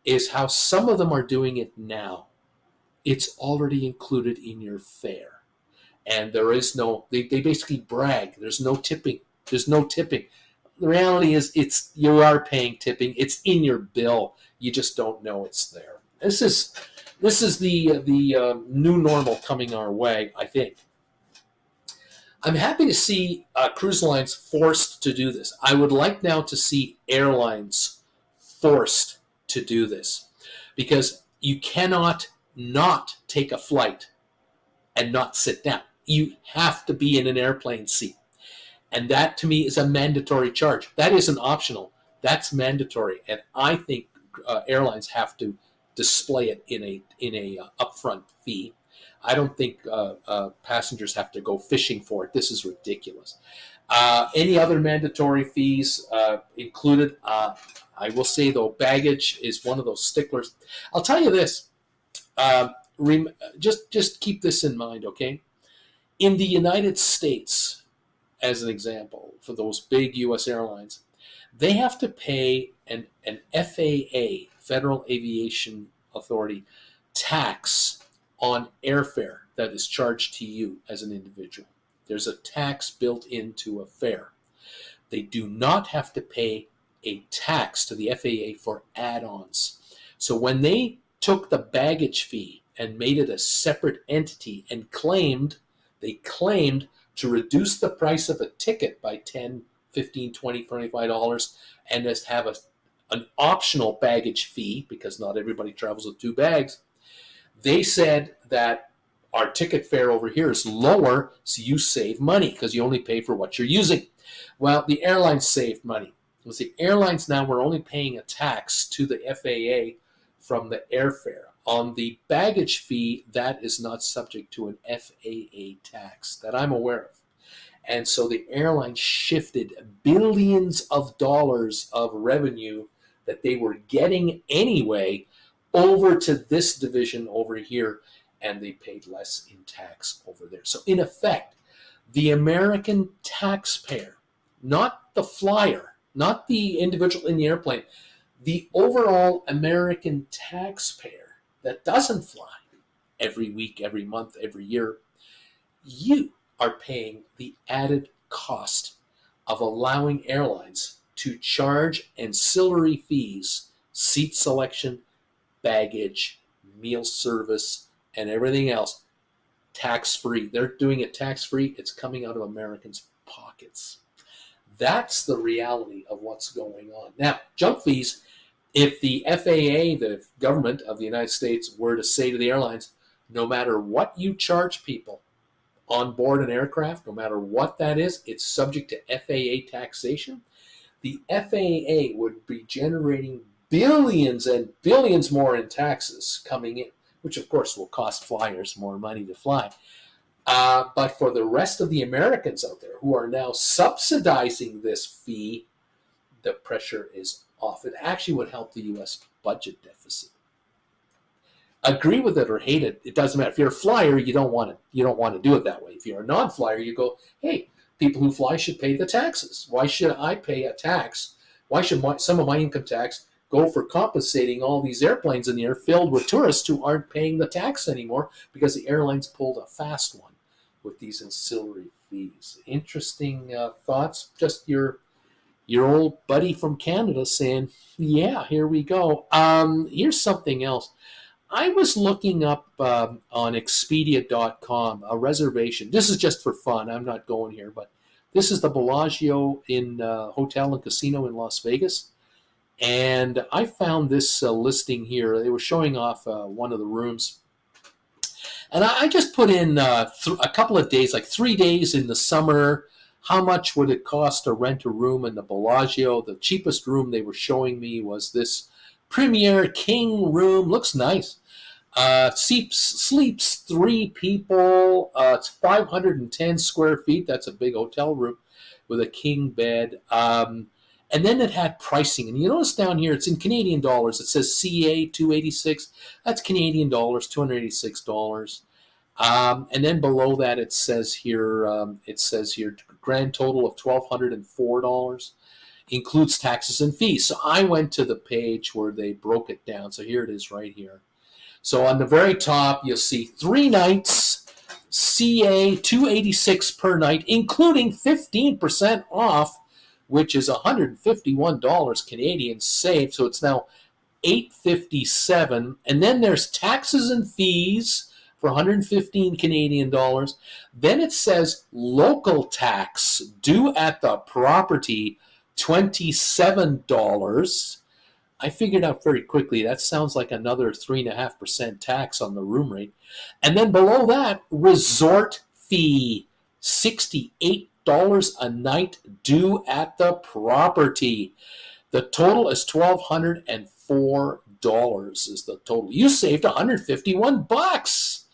is how some of them are doing it now. It's already included in your fare. And there is no, they basically brag. There's no tipping. There's no tipping. The reality is you are paying tipping. It's in your bill. You just don't know it's there. This is the new normal coming our way, I think. I'm happy to see cruise lines forced to do this. I would like now to see airlines forced to do this, because you cannot not take a flight and not sit down. You have to be in an airplane seat. And that, to me, is a mandatory charge. That isn't optional. That's mandatory. And I think airlines have to display it in a upfront fee. I don't think passengers have to go fishing for it. This is ridiculous. Any other mandatory fees included? I will say, though, baggage is one of those sticklers. I'll tell you this. Just keep this in mind, okay? In the United States, as an example, for those big U.S. airlines, they have to pay an FAA, Federal Aviation Authority, tax on airfare that is charged to you as an individual. There's a tax built into a fare. They do not have to pay a tax to the FAA for add-ons. So when they took the baggage fee and made it a separate entity and they claimed to reduce the price of a ticket by $10, $15, $20, $25 and just have an optional baggage fee, because not everybody travels with 2 bags. They said that our ticket fare over here is lower, so you save money because you only pay for what you're using. Well, the airlines saved money, because the airlines now were only paying a tax to the FAA from the airfare. On the baggage fee, that is not subject to an FAA tax that I'm aware of. And so the airline shifted billions of dollars of revenue that they were getting anyway over to this division over here. and they paid less in tax over there. So in effect, the American taxpayer, not the flyer, not the individual in the airplane, the overall American taxpayer that doesn't fly every week, every month, every year, you are paying the added cost of allowing airlines to charge ancillary fees, seat selection, baggage, meal service, and everything else tax-free. They're doing it tax-free. It's coming out of Americans' pockets. That's the reality of what's going on. Now, junk fees, if the FAA, the government of the United States, were to say to the airlines, no matter what you charge people on board an aircraft, no matter what that is, it's subject to FAA taxation, the FAA would be generating billions and billions more in taxes coming in, which of course will cost flyers more money to fly. But for the rest of the Americans out there who are now subsidizing this fee, the pressure is off. It actually would help the U.S. budget deficit. Agree with it or hate it, it doesn't matter. If you're a flyer, you don't want to do it that way. If you're a non-flyer, you go, hey, people who fly should pay the taxes. Why should I pay a tax? Why should some of my income tax go for compensating all these airplanes in the air filled with tourists who aren't paying the tax anymore because the airlines pulled a fast one with these ancillary fees? Interesting thoughts. Just your old buddy from Canada saying, yeah, here we go. Here's something else. I was looking up on Expedia.com a reservation. This is just for fun. I'm not going here, but this is the Bellagio in Hotel and Casino in Las Vegas. And I found this listing here. They were showing off one of the rooms. And I just put in a couple of days, like 3 days in the summer. How much would it cost to rent a room in the Bellagio? The cheapest room they were showing me was this Premier King room. Looks nice. Sleeps 3 people. It's 510 square feet. That's a big hotel room with a king bed. And then it had pricing. And you notice down here, it's in Canadian dollars. It says CA 286. That's Canadian dollars, $286. And then below that, it says here, grand total of $1,204. Includes taxes and fees. So I went to the page where they broke it down. So here it is right here. So on the very top, you'll see 3 nights, CA 286 per night, including 15% off, which is $151 Canadian saved. So it's now $857. And then there's taxes and fees for 115 Canadian dollars. Then it says local tax due at the property, $27. I figured out very quickly that sounds like another 3.5% tax on the room rate. And then below that, resort fee, $68 a night due at the property. The total is $1,204 is the total. You saved $151.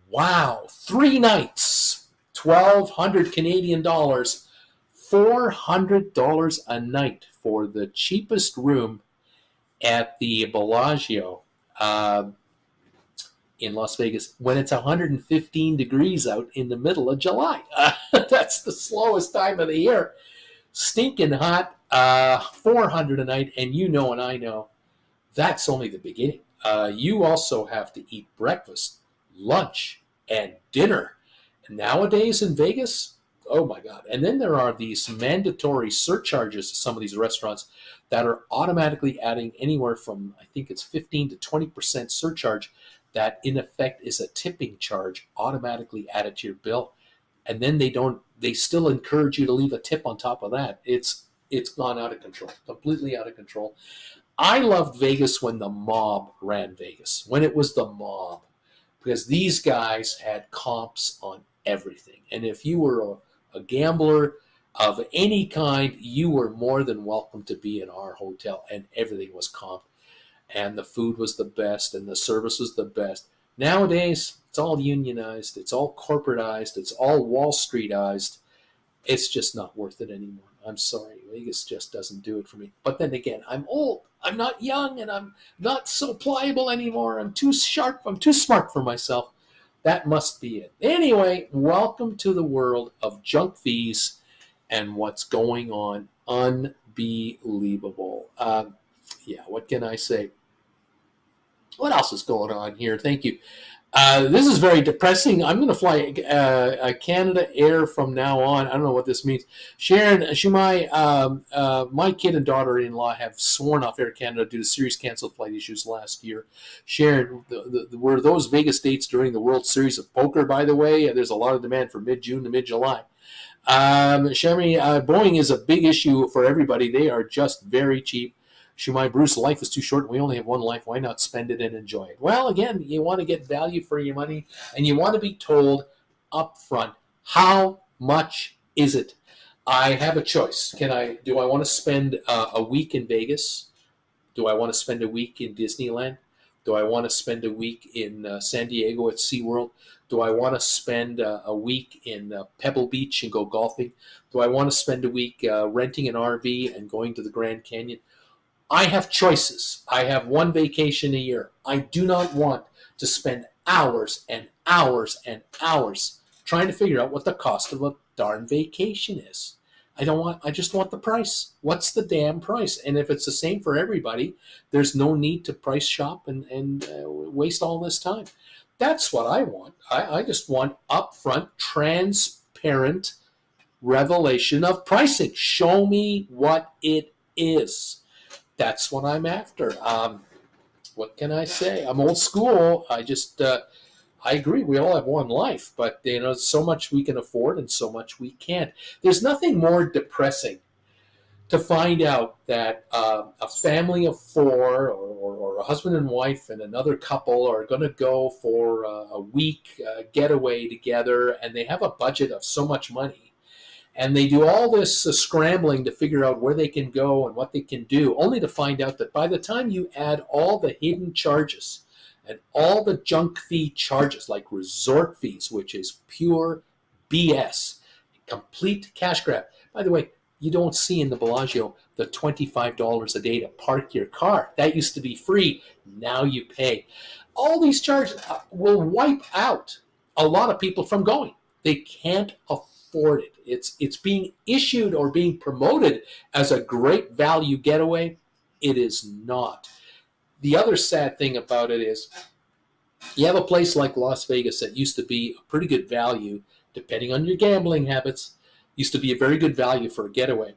Wow, 3 nights, 1,200 Canadian dollars. $400 a night for the cheapest room at the Bellagio in Las Vegas when it's 115 degrees out in the middle of July. That's the slowest time of the year. Stinking hot, $400 a night, and you know and I know that's only the beginning. You also have to eat breakfast, lunch, and dinner. And nowadays in Vegas, oh my God. And then there are these mandatory surcharges to some of these restaurants that are automatically adding anywhere from, I think it's 15 to 20% surcharge that in effect is a tipping charge automatically added to your bill. And then they still encourage you to leave a tip on top of that. It's gone out of control, completely out of control. I loved Vegas when the mob ran Vegas, when it was the mob, because these guys had comps on everything. And if you were a gambler of any kind, you were more than welcome to be in our hotel, and everything was comp. And the food was the best, and the service was the best. Nowadays, it's all unionized, it's all corporatized, it's all Wall Streetized. It's just not worth it anymore. I'm sorry, Vegas just doesn't do it for me. But then again, I'm old. I'm not young and I'm not so pliable anymore. I'm too sharp. I'm too smart for myself. That must be it. Anyway, welcome to the world of junk fees and what's going on. Unbelievable. Yeah, what can I say? What else is going on here? Thank you. This is very depressing. I'm going to fly Canada Air from now on. I don't know what this means. Sharon, Shumai, my kid and daughter-in-law have sworn off Air Canada due to serious canceled flight issues last year. Sharon, were those Vegas dates during the World Series of Poker, by the way? There's a lot of demand for mid-June to mid-July. Sherry, Boeing is a big issue for everybody. They are just very cheap. Shumai, Bruce, life is too short. We only have one life. Why not spend it and enjoy it? Well, again, you want to get value for your money, and you want to be told up front, how much is it? I have a choice. Do I want to spend a week in Vegas? Do I want to spend a week in Disneyland? Do I want to spend a week in San Diego at SeaWorld? Do I want to spend a week in Pebble Beach and go golfing? Do I want to spend a week renting an RV and going to the Grand Canyon? I have choices. I have one vacation a year. I do not want to spend hours and hours and hours trying to figure out what the cost of a darn vacation is. I just want the price. What's the damn price? And if it's the same for everybody, there's no need to price shop and waste all this time. That's what I want. I just want upfront, transparent revelation of pricing. Show me what it is. That's what I'm after. What can I say? I'm old school. I agree. We all have one life, but so much we can afford and so much we can't. There's nothing more depressing to find out that a family of four or a husband and wife and another couple are going to go for a week getaway together, and they have a budget of so much money. And they do all this scrambling to figure out where they can go and what they can do, only to find out that by the time you add all the hidden charges and all the junk fee charges, like resort fees, which is pure BS, complete cash grab. By the way, you don't see in the Bellagio the $25 a day to park your car. That used to be free. Now you pay. All these charges will wipe out a lot of people from going. They can't afford it. It's being issued or being promoted as a great value getaway. It is not. The other sad thing about it is you have a place like Las Vegas that used to be a pretty good value, depending on your gambling habits, used to be a very good value for a getaway.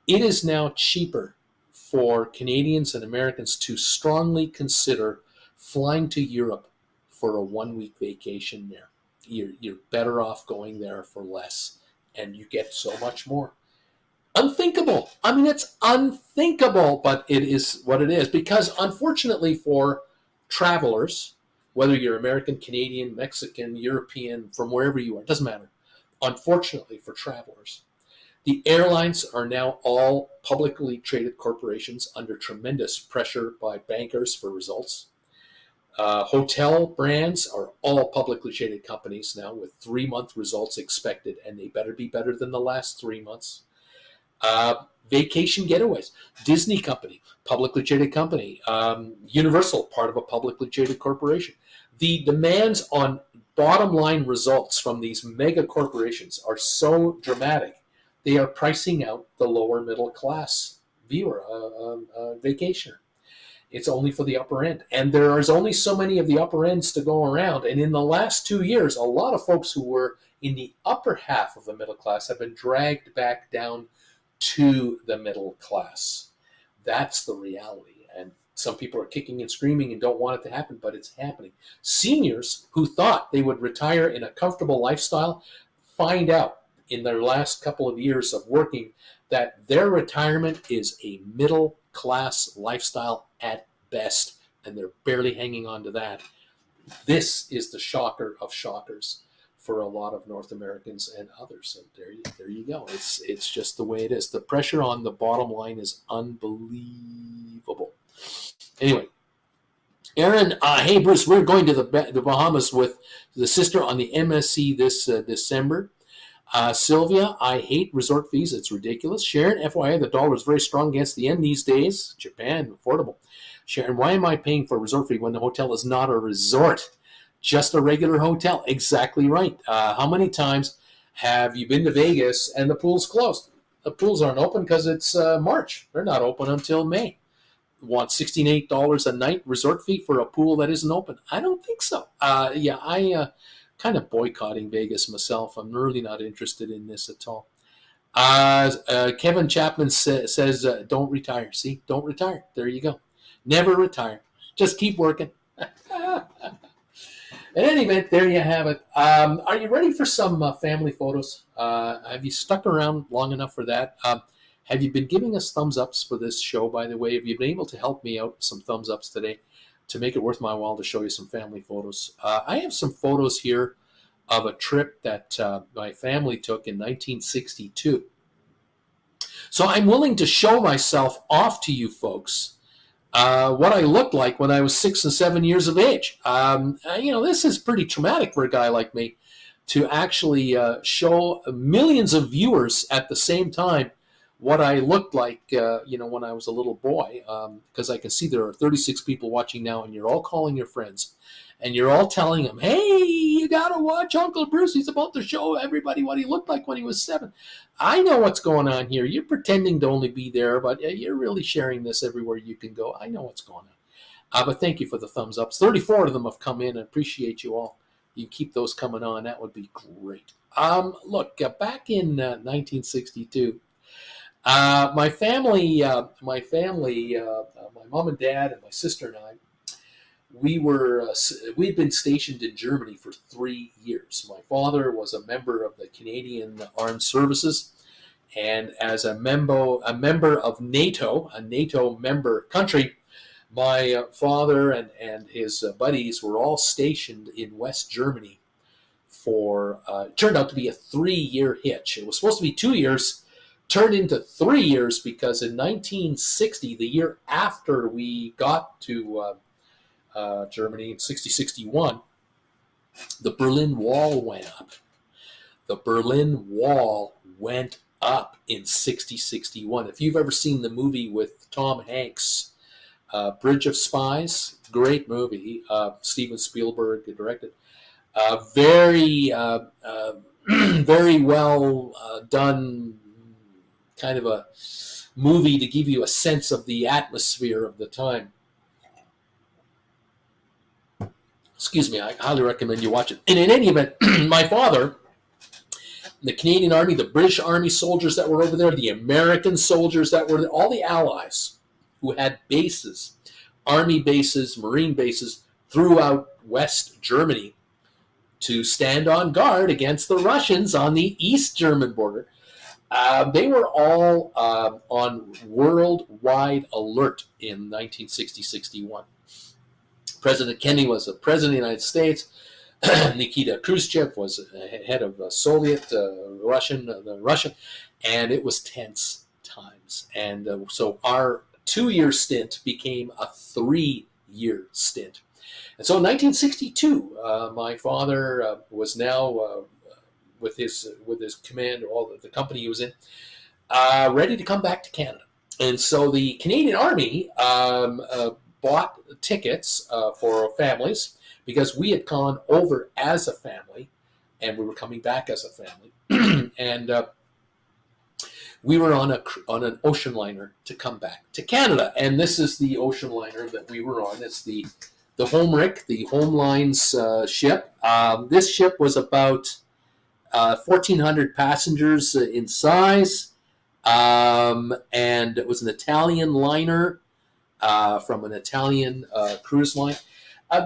It is now cheaper for Canadians and Americans to strongly consider flying to Europe for a 1-week vacation there. You're better off going there for less, and you get so much more. Unthinkable. I mean, it's unthinkable, but it is what it is. Because unfortunately for travelers, whether you're American, Canadian, Mexican, European, from wherever you are, it doesn't matter. Unfortunately for travelers, the airlines are now all publicly traded corporations under tremendous pressure by bankers for results. Hotel brands are all publicly traded companies now with 3-month results expected, and they better be better than the last 3 months. Vacation getaways, Disney company, publicly traded company. Universal, part of a publicly traded corporation. The demands on bottom line results from these mega corporations are so dramatic, they are pricing out the lower middle class viewer, vacationer. It's only for the upper end. And there is only so many of the upper ends to go around. And in the last 2 years, a lot of folks who were in the upper half of the middle class have been dragged back down to the middle class. That's the reality. And some people are kicking and screaming and don't want it to happen, but it's happening. Seniors who thought they would retire in a comfortable lifestyle find out in their last couple of years of working that their retirement is a middle class lifestyle at best, and they're barely hanging on to that. This is the shocker of shockers for a lot of North Americans and others. And there you go. It's just the way it is. The pressure on the bottom line is unbelievable. Anyway, Aaron, hey Bruce, we're going to the Bahamas with the sister on the MSC this December. Sylvia, I hate resort fees. It's ridiculous. Sharon, FYI, the dollar is very strong against the yen these days. Japan, affordable. Sharon, why am I paying for a resort fee when the hotel is not a resort? Just a regular hotel. Exactly right. How many times have you been to Vegas and the pool's closed? The pools aren't open because it's March. They're not open until May. Want $68 a night resort fee for a pool that isn't open? I don't think so. I kind of boycotting Vegas myself. I'm really not interested in this at all. Kevin Chapman says, don't retire. See, don't retire. There you go. Never retire. Just keep working. In any event, there you have it. Are you ready for some family photos? Have you stuck around long enough for that? Have you been giving us thumbs ups for this show, by the way? Have you been able to help me out with some thumbs ups today to make it worth my while to show you some family photos? I have some photos here of a trip that my family took in 1962. So I'm willing to show myself off to you folks what I looked like when I was 6 and 7 years of age. This is pretty traumatic for a guy like me to actually show millions of viewers at the same time what I looked like, when I was a little boy, because I can see there are 36 people watching now, and you're all calling your friends, and you're all telling them, hey, you got to watch Uncle Bruce. He's about to show everybody what he looked like when he was 7. I know what's going on here. You're pretending to only be there, but you're really sharing this everywhere you can go. I know what's going on. But thank you for the thumbs ups. 34 of them have come in. I appreciate you all. You keep those coming on. That would be great. Back in 1962, my family, my mom and dad and my sister and I, we'd been stationed in Germany for 3 years. My father was a member of the Canadian Armed Services, and as a member of NATO, a NATO member country, my father and his buddies were all stationed in West Germany for, it turned out to be a 3-year hitch. It was supposed to be 2 years, turned into 3 years, because in 1960, the year after we got to Germany in 60-61, the Berlin Wall went up. The Berlin Wall went up in 60-61. If you've ever seen the movie with Tom Hanks, Bridge of Spies, great movie. Steven Spielberg directed. Very well done, kind of a movie to give you a sense of the atmosphere of the time. Excuse me, I highly recommend you watch it. And in any event, my father, the Canadian Army, the British Army soldiers that were over there, the American soldiers that were there, all the Allies who had bases, Army bases, Marine bases throughout West Germany to stand on guard against the Russians on the East German border. They were all on worldwide alert in 1960-61. President Kennedy was the president of the United States. Nikita Khrushchev was head of Soviet, Russian, and it was tense times. And so our 2-year stint became a 3-year stint. And so in 1962, my father was now with his command, all the company he was in, ready to come back to Canada. And so the Canadian Army bought tickets for families, because we had gone over as a family and we were coming back as a family. And we were on an ocean liner to come back to Canada. And this is the ocean liner that we were on. It's the Homerick, the Home Lines ship. This ship was about 1,400 passengers in size, and it was an Italian liner from an Italian cruise line.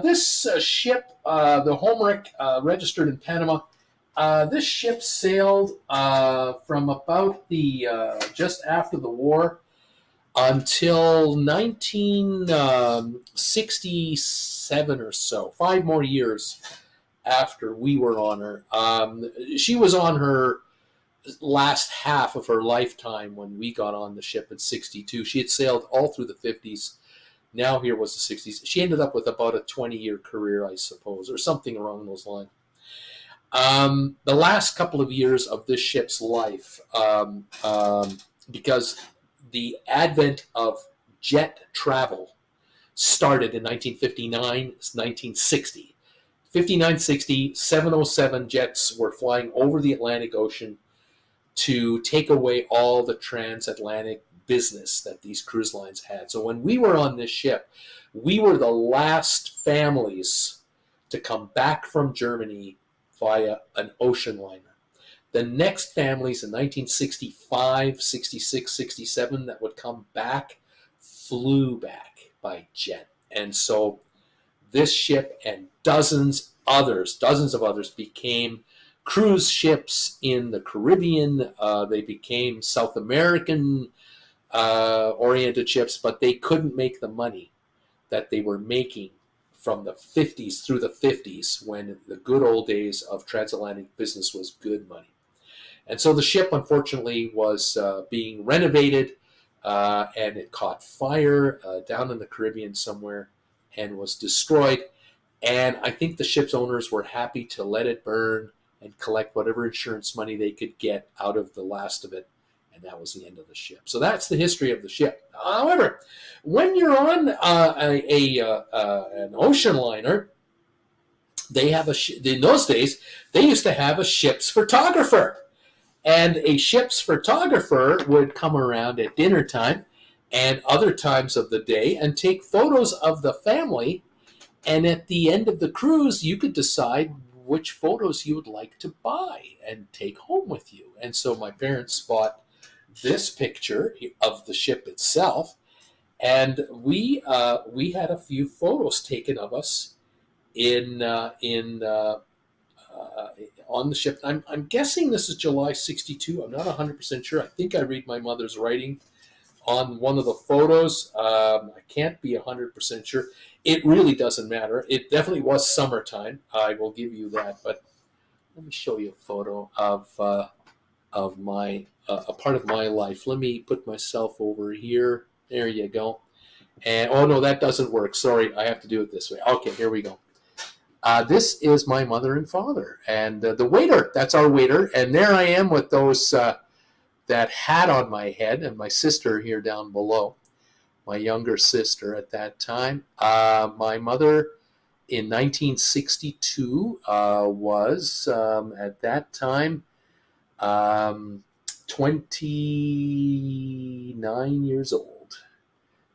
This ship, the Homerick, registered in Panama. This ship sailed from about the just after the war until 1967 or so, 5 more years after we were on her. She was on her last half of her lifetime when we got on the ship in 62. She had sailed all through the 50s. Now here was the 60s. She ended up with about a 20-year career, I suppose, or something along those lines. The last couple of years of this ship's life, because the advent of jet travel started in 1959, 1960. 59, 60, 707 jets were flying over the Atlantic Ocean to take away all the transatlantic business that these cruise lines had. So when we were on this ship, we were the last families to come back from Germany via an ocean liner. The next families in 1965, 66, 67 that would come back flew back by jet. And so this ship and dozens of others became cruise ships in the Caribbean. They became South American oriented ships, but they couldn't make the money that they were making from the 50s through the 50s, when the good old days of transatlantic business was good money. And so the ship, unfortunately, was being renovated, and it caught fire down in the Caribbean somewhere and was destroyed. And I think the ship's owners were happy to let it burn and collect whatever insurance money they could get out of the last of it. And that was the end of the ship. So that's the history of the ship. However, when you're on an ocean liner, they have in those days, they used to have a ship's photographer. And a ship's photographer would come around at dinner time and other times of the day and take photos of the family. And at the end of the cruise, you could decide which photos you would like to buy and take home with you. And so my parents bought this picture of the ship itself, and we had a few photos taken of us in on the ship. I'm guessing this is July 62. I'm not 100% sure. I think I read my mother's writing on one of the photos. I can't be 100% sure. It really doesn't matter. It definitely was summertime. I will give you that. But let me show you a photo of my a part of my life. Let me put myself over here. There you go. And oh no, that doesn't work. Sorry, I have to do it this way. Okay, here we go. This is my mother and father, and the waiter. That's our waiter. And there I am with those that hat on my head, and my sister here down below, my younger sister at that time. My mother in 1962 was at that time 29 years old.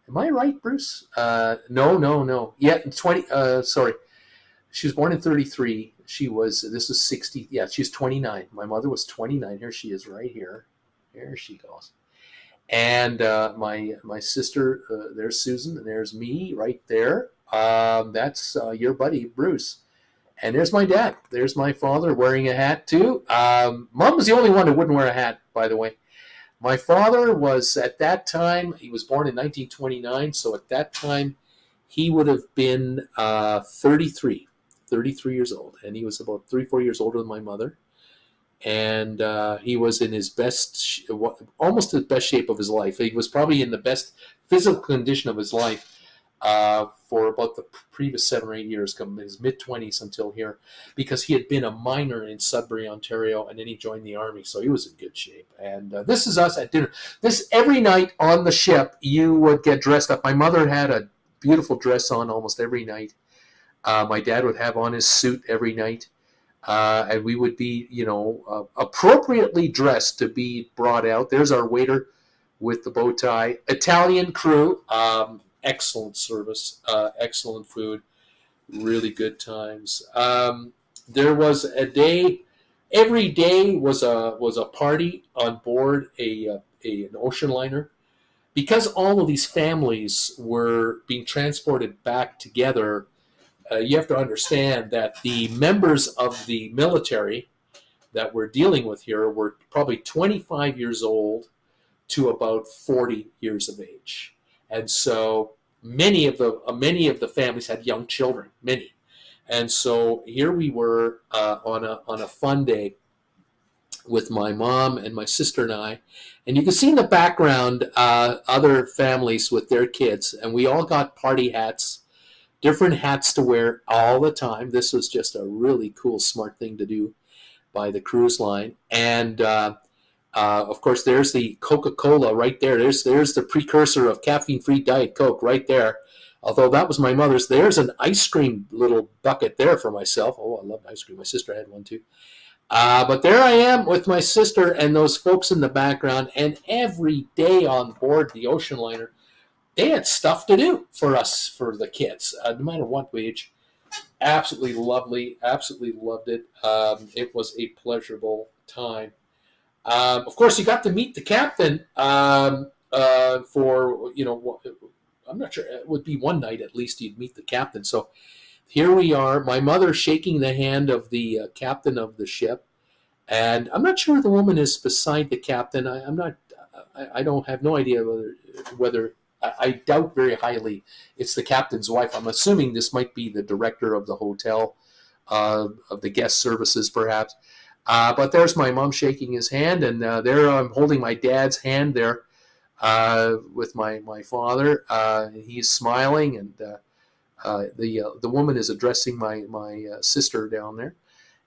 Am I right, Bruce? No. Yeah, 20. Sorry. She was born in 33. This is 60. Yeah, she's 29. My mother was 29. Here she is right here. There she goes. And my sister, there's Susan, and there's me right there. That's your buddy, Bruce. And there's my dad. There's my father wearing a hat, too. Mom was the only one who wouldn't wear a hat, by the way. My father was, at that time, he was born in 1929, so at that time, he would have been 33 years old. And he was about 3-4 years older than my mother. And he was in his almost the best shape of his life. He was probably in the best physical condition of his life for about the previous 7 or 8 years, from his mid-20s until here, because he had been a miner in Sudbury, Ontario, and then he joined the Army, so he was in good shape. And this is us at dinner. Every night on the ship, you would get dressed up. My mother had a beautiful dress on almost every night. My dad would have on his suit every night. And we would be, appropriately dressed to be brought out. There's our waiter with the bow tie. Italian crew, excellent service, excellent food, really good times. There was a day. Every day was a party on board an ocean liner, because all of these families were being transported back together. You have to understand that the members of the military that we're dealing with here were probably 25 years old to about 40 years of age. And so many of the families had young children, many. And so here we were on a fun day with my mom and my sister and I. And you can see in the background other families with their kids. And we all got party hats, different hats to wear all the time. This was just a really cool, smart thing to do. by the cruise line. And of course, there's the Coca-Cola right there. There's the precursor of caffeine-free Diet Coke right there. Although that was my mother's. There's an ice cream little bucket there for myself. Oh, I love ice cream. My sister had one too. But there I am with my sister and those folks in the background. And every day on board the ocean liner, they had stuff to do for us, for the kids, no matter what age. Absolutely lovely. Absolutely loved it. It was a pleasurable time. Of course, you got to meet the captain for, I'm not sure, it would be one night at least you'd meet the captain. So here we are, my mother shaking the hand of the captain of the ship. And I'm not sure the woman is beside the captain. I'm not, I don't have no idea whether I doubt very highly it's the captain's wife. I'm assuming this might be the director of the hotel, of the guest services, perhaps. But there's my mom shaking his hand, and there I'm holding my dad's hand there with my father. He's smiling, and the woman is addressing my sister down there,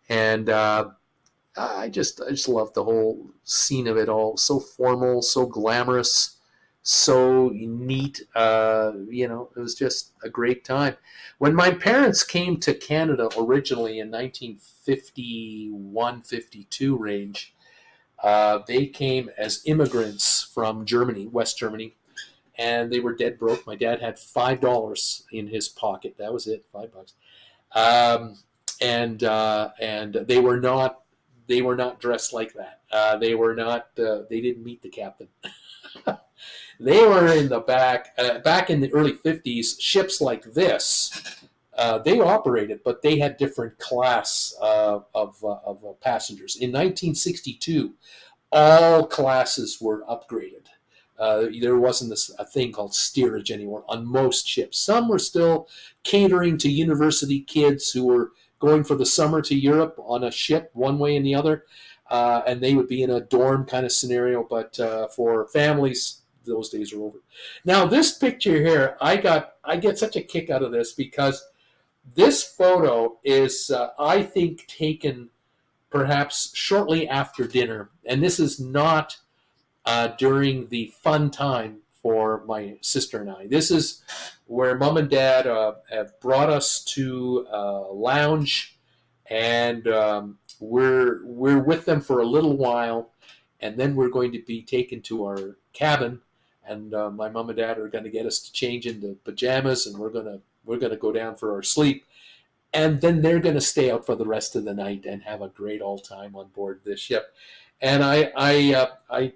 and I just love the whole scene of it all. So formal, so glamorous, so neat. It was just a great time. When my parents came to Canada originally in 1951, 52 range, they came as immigrants from Germany, West Germany, and they were dead broke. My dad had $5 in his pocket. That was it, $5. Um, and they were not dressed like that. They were not. They didn't meet the captain. They were in the back. Back in the early 50s, ships like this, they operated, but they had different class of passengers. In 1962, all classes were upgraded. There wasn't a thing called steerage anymore on most ships. Some were still catering to university kids who were going for the summer to Europe on a ship one way and the other, and they would be in a dorm kind of scenario. But for families, those days are over. Now, this picture here, I get such a kick out of this because this photo is, I think, taken perhaps shortly after dinner, and this is not during the fun time for my sister and I. This is where mom and dad have brought us to a lounge, and we're with them for a little while, and then we're going to be taken to our cabin, and my mom and dad are going to get us to change into pajamas, and we're gonna go down for our sleep, and then they're going to stay out for the rest of the night and have a great old time on board this ship. And I'm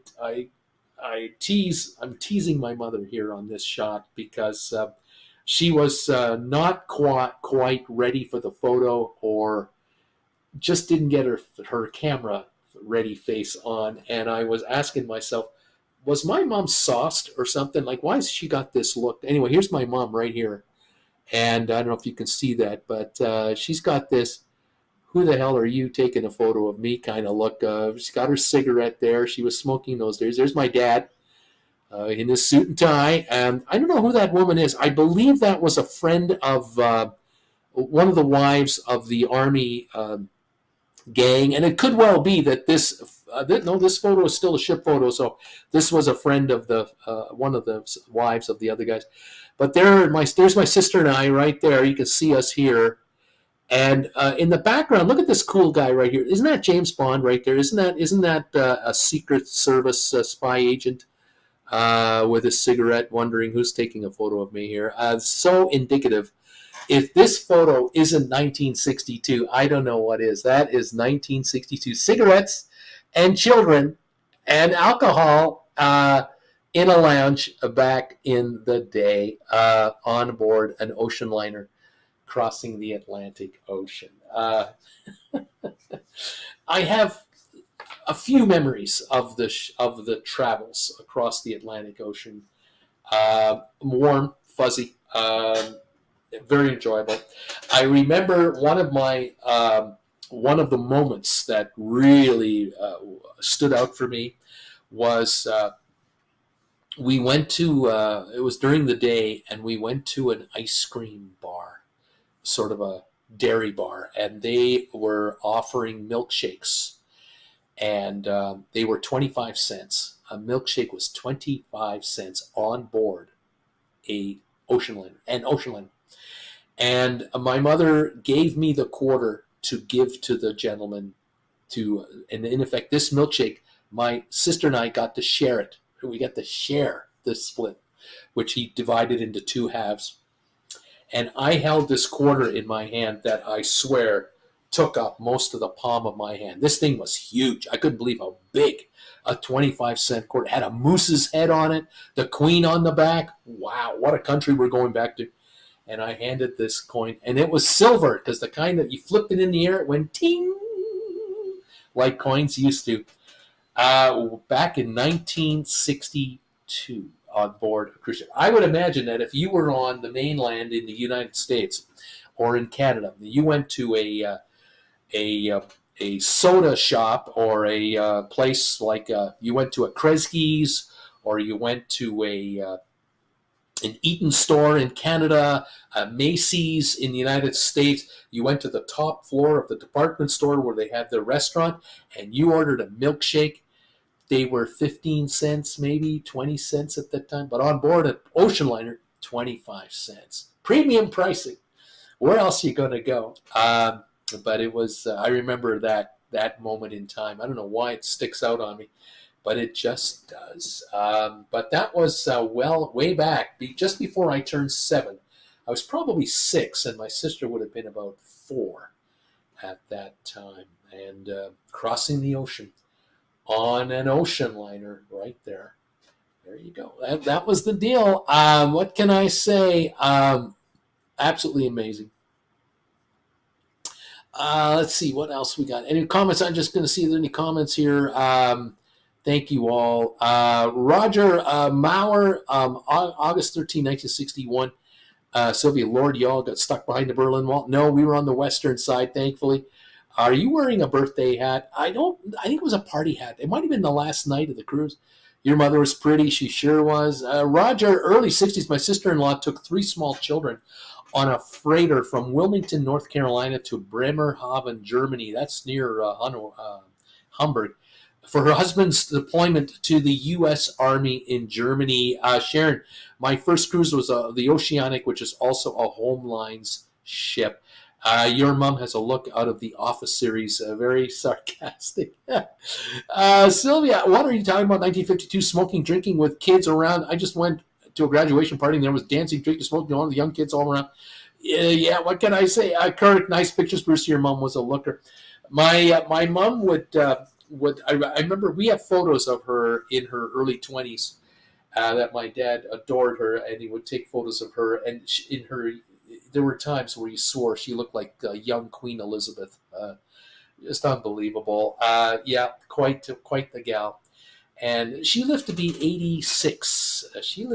teasing my mother here on this shot because she was not quite ready for the photo, or just didn't get her camera ready face on. And I was asking myself, was my mom sauced or something? Like, why has she got this look? Anyway, here's my mom right here. And I don't know if you can see that, but she's got this, who the hell are you taking a photo of me kind of look. She's got her cigarette there. She was smoking those days. There's my dad in his suit and tie. And I don't know who that woman is. I believe that was a friend of one of the wives of the Army gang. And it could well be that this photo is still a ship photo. So this was a friend of the one of the wives of the other guys. But there's my sister and I right there. You can see us here. And in the background, look at this cool guy right here. Isn't that James Bond right there? Isn't that a Secret Service spy agent with a cigarette, wondering who's taking a photo of me here? So indicative. If this photo isn't 1962, I don't know what is. That is 1962. Cigarettes and children and alcohol in a lounge back in the day on board an ocean liner crossing the Atlantic Ocean. I have a few memories of the travels across the Atlantic Ocean. Warm, fuzzy, very enjoyable. I remember one of the moments that really stood out for me was we went to it was during the day, and we went to an ice cream bar, sort of a dairy bar, and they were offering milkshakes, and they were 25 cents. A milkshake was 25 cents on board a ocean liner. And my mother gave me the quarter to give to the gentleman and in effect, this milkshake, my sister and I got to share it. We got to share this split, which he divided into two halves. And I held this quarter in my hand that I swear took up most of the palm of my hand. This thing was huge. I couldn't believe how big a 25-cent quarter. It had a moose's head on it, the queen on the back. Wow, what a country we're going back to. And I handed this coin, and it was silver, because the kind that you flipped it in the air, it went ting, like coins used to. Back in 1962 on board a cruise ship. I would imagine that if you were on the mainland in the United States or in Canada, you went to a soda shop or a place like you went to a Kresge's, or you went to an Eaton store in Canada, a Macy's in the United States. You went to the top floor of the department store where they had their restaurant, and you ordered a milkshake. They were 15 cents, maybe 20 cents at that time. But on board an ocean liner, 25 cents. Premium pricing. Where else are you going to go? But it was, I remember that moment in time. I don't know why it sticks out on me, but it just does. But that was, way back, just before I turned 7. I was probably 6, and my sister would have been about 4 at that time. And crossing the ocean on an ocean liner right there. There you go. That was the deal. What can I say? Absolutely amazing. Let's see what else we got. Any comments? I'm just going to see if there's any comments here. Thank you all. Roger Maurer, August 13, 1961. Sylvia, Lord, y'all got stuck behind the Berlin Wall. No, we were on the western side, thankfully. Are you wearing a birthday hat? I think it was a party hat. It might have been the last night of the cruise. Your mother was pretty. She sure was. Roger, early 60s, my sister-in-law took 3 small children on a freighter from Wilmington, North Carolina to Bremerhaven, Germany. That's near Hamburg. For her husband's deployment to the U.S. Army in Germany. Sharon, my first cruise was the Oceanic, which is also a Home Lines ship. Your mom has a look out of the Office series, very sarcastic. Sylvia, what are you talking about? 1952, smoking, drinking with kids around. I just went to a graduation party, and there was dancing, drinking, smoking, all the young kids all around. Yeah, what can I say? Kurt, nice pictures. Bruce, your mom was a looker. My mom would I remember we have photos of her in her early 20s that my dad adored her, and he would take photos of her, and there were times where he swore she looked like young Queen Elizabeth. Just unbelievable. Yeah, quite the gal. And she lived to be 86. She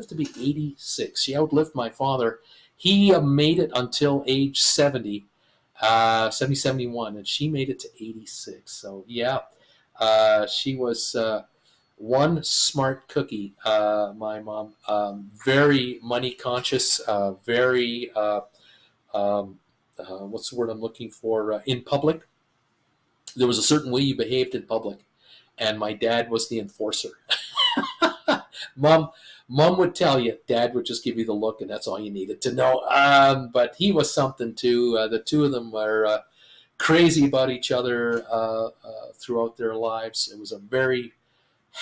outlived my father. He made it until age 70, 71, and she made it to 86. So, yeah, she was one smart cookie, my mom. Very money conscious, very... what's the word I'm looking for? In public, there was a certain way you behaved in public, and my dad was the enforcer. Mom would tell you, Dad would just give you the look, and that's all you needed to know. But he was something too. The two of them were crazy about each other throughout their lives. It was a very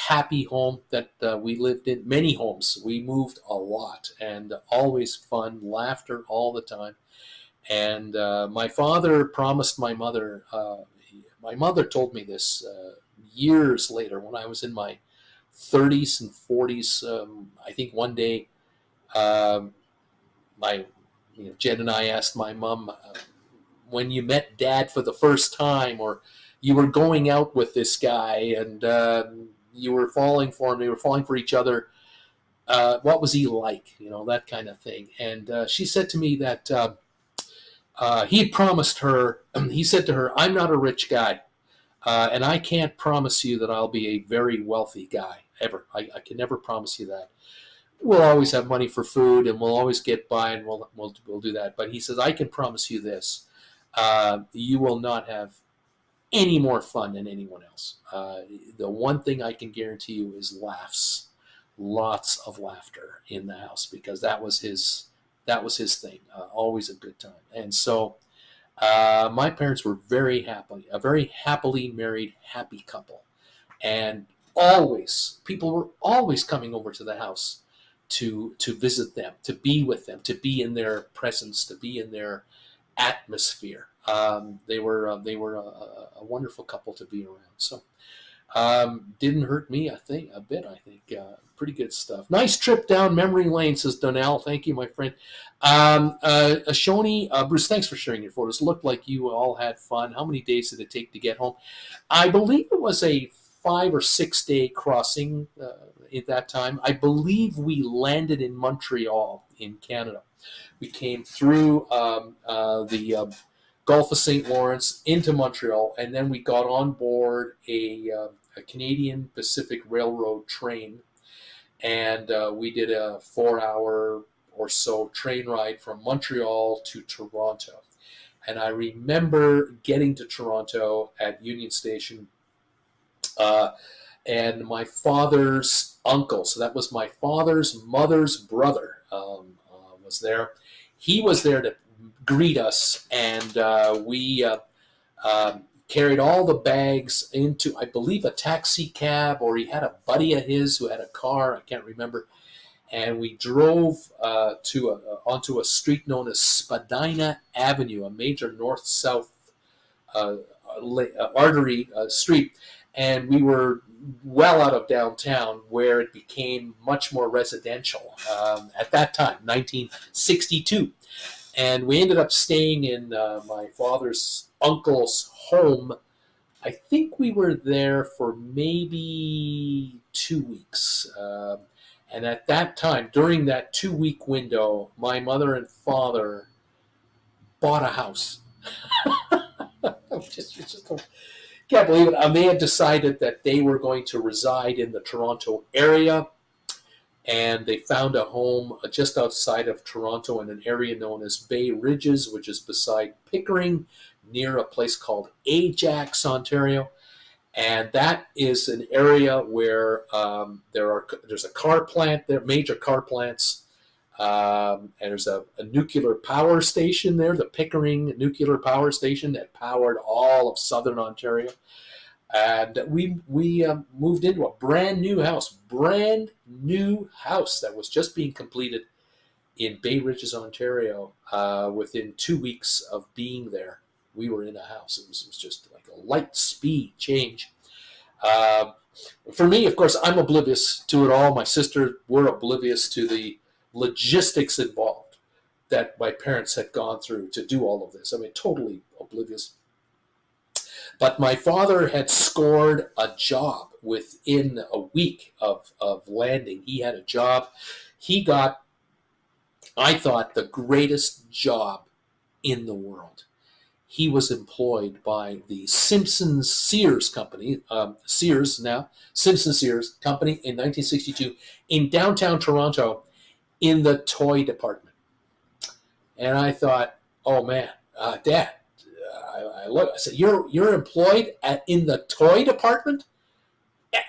happy home that we lived in. Many homes. We moved a lot, and always fun, laughter all the time. And my father promised my mother told me this years later when I was in my 30s and 40s. I think one day Jen and I asked my mom, when you met Dad for the first time, or you were going out with this guy and you were falling for him, they were falling for each other, what was he like? That kind of thing. And she said to me that he promised her, he said to her, I'm not a rich guy, and I can't promise you that I'll be a very wealthy guy, ever. I can never promise you that. We'll always have money for food, and we'll always get by, and we'll do that. But he says, I can promise you this. You will not have any more fun than anyone else. The one thing I can guarantee you is laughs, lots of laughter in the house, because that was his thing. Always a good time. And so my parents were a very happily married, happy couple, and always people were always coming over to the house to visit them, to be with them, to be in their presence, to be in their atmosphere. They were a wonderful couple to be around. So didn't hurt me, I think, a bit. I think pretty good stuff. Nice trip down memory lane, says Donnell. Thank you, my friend. Shoni, Bruce, thanks for sharing your photos. Looked like you all had fun. How many days did it take to get home? I believe it was a 5 or 6 day crossing at that time. I believe we landed in Montreal in Canada. We came through the Gulf of St. Lawrence into Montreal, and then we got on board a Canadian Pacific Railroad train, and we did a 4 hour or so train ride from Montreal to Toronto. And I remember getting to Toronto at Union Station, uh, and my father's uncle, so that was my father's mother's brother, was there. He was there to greet us, and we carried all the bags into, I believe, a taxi cab, or he had a buddy of his who had a car. I can't remember. And we drove onto a street known as Spadina Avenue, a major north-south uh, artery street, and we were well out of downtown, where it became much more residential at that time, 1962. And we ended up staying in my father's uncle's home. I think we were there for maybe 2 weeks. And at that time, during that 2 week window, my mother and father bought a house. just can't believe it. They had decided that they were going to reside in the Toronto area, and they found a home just outside of Toronto in an area known as Bay Ridges, which is beside Pickering, near a place called Ajax, Ontario. And that is an area where there's a car plant there, major car plants, and there's a nuclear power station there, the Pickering Nuclear Power Station, that powered all of southern Ontario. And we moved into a brand new house that was just being completed in Bay Ridges, Ontario. Within 2 weeks of being there, we were in a house. It was just like a light speed change. Uh, for me, of course, I'm oblivious to it all. My sister were oblivious to the logistics involved that my parents had gone through to do all of this. I mean, totally oblivious. But my father had scored a job within a week of landing. He had a job. He got, I thought, the greatest job in the world. He was employed by the Simpson Sears Company, Sears now, Simpson Sears Company in 1962 in downtown Toronto in the toy department. And I thought, oh man, Dad, I said, you're employed in the toy department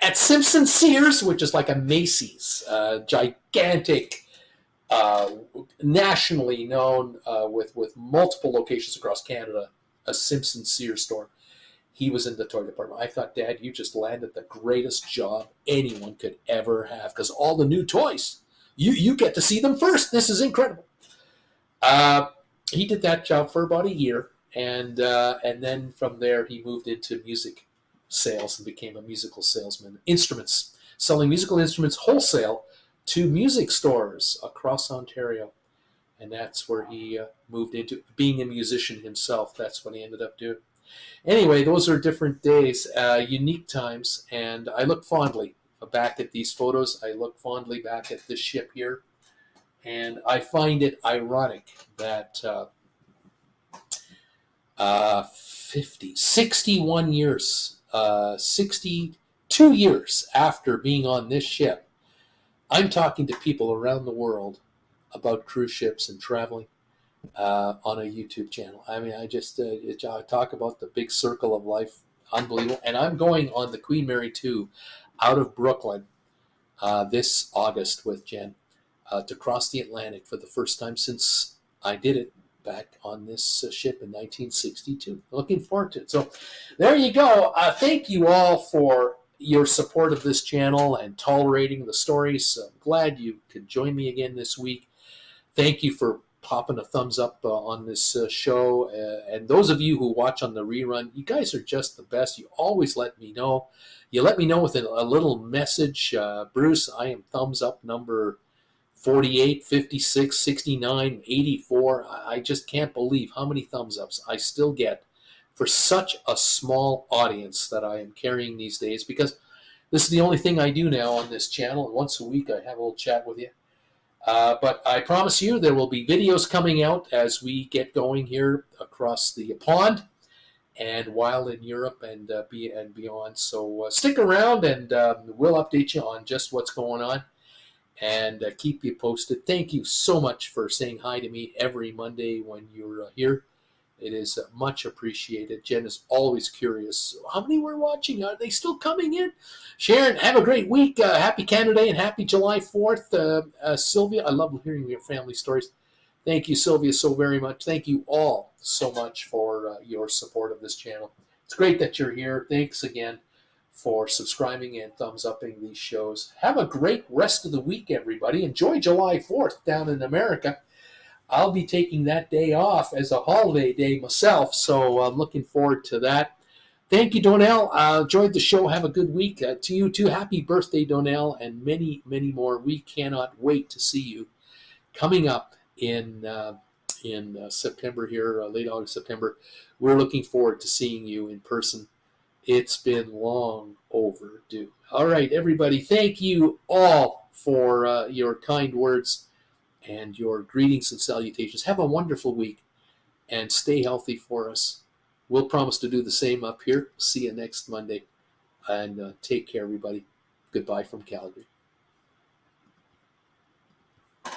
at Simpson Sears, which is like a Macy's, gigantic, uh, nationally known, with multiple locations across Canada, a Simpson Sears store. He was in the toy department. I thought, Dad, you just landed the greatest job anyone could ever have, because all the new toys, you get to see them first. This is incredible. Uh, he did that job for about a year, and then from there he moved into music sales and became a musical salesman. Instruments, selling musical instruments wholesale to music stores across Ontario, and that's where he moved into being a musician himself. That's what he ended up doing. Anyway, those are different days, unique times, and I look fondly back at these photos. I look fondly back at this ship here, and I find it ironic that 61 years, 62 years after being on this ship, I'm talking to people around the world about cruise ships and traveling. on a YouTube channel. I mean, I talk about the big circle of life, unbelievable. And I'm going on the Queen Mary 2 out of Brooklyn this August with Jen to cross the Atlantic for the first time since I did it back on this ship in 1962. Looking forward to it. So there you go. Thank you all for your support of this channel and tolerating the stories. I'm glad you could join me again this week. Thank you for popping a thumbs up on this show. And those of you who watch on the rerun, you guys are just the best. You always let me know. You let me know with a little message. Bruce, I am thumbs up number 48, 56, 69, 84. I just can't believe how many thumbs ups I still get for such a small audience that I am carrying these days, because this is the only thing I do now on this channel. Once a week, I have a little chat with you. But I promise you there will be videos coming out as we get going here across the pond and while in Europe and beyond. So stick around, and we'll update you on just what's going on and keep you posted. Thank you so much for saying hi to me every Monday when you're here. It is much appreciated. Jen is always curious. How many were watching? Are they still coming in? Sharon, have a great week. Happy Canada Day and happy July 4th. Sylvia, I love hearing your family stories. Thank you, Sylvia, so very much. Thank you all so much for your support of this channel. It's great that you're here. Thanks again for subscribing and thumbs upping these shows. Have a great rest of the week, everybody. Enjoy July 4th down in America. I'll be taking that day off as a holiday day myself, so I'm looking forward to that. Thank you, Donnell. Enjoyed the show. Have a good week. To you too. Happy birthday, Donnell, and many, many more. We cannot wait to see you coming up in September here, late August, September. We're looking forward to seeing you in person. It's been long overdue. All right, everybody. Thank you all for your kind words and your greetings and salutations. Have a wonderful week and stay healthy for us. We'll promise to do the same up here. See you next Monday. And take care, everybody. Goodbye from Calgary.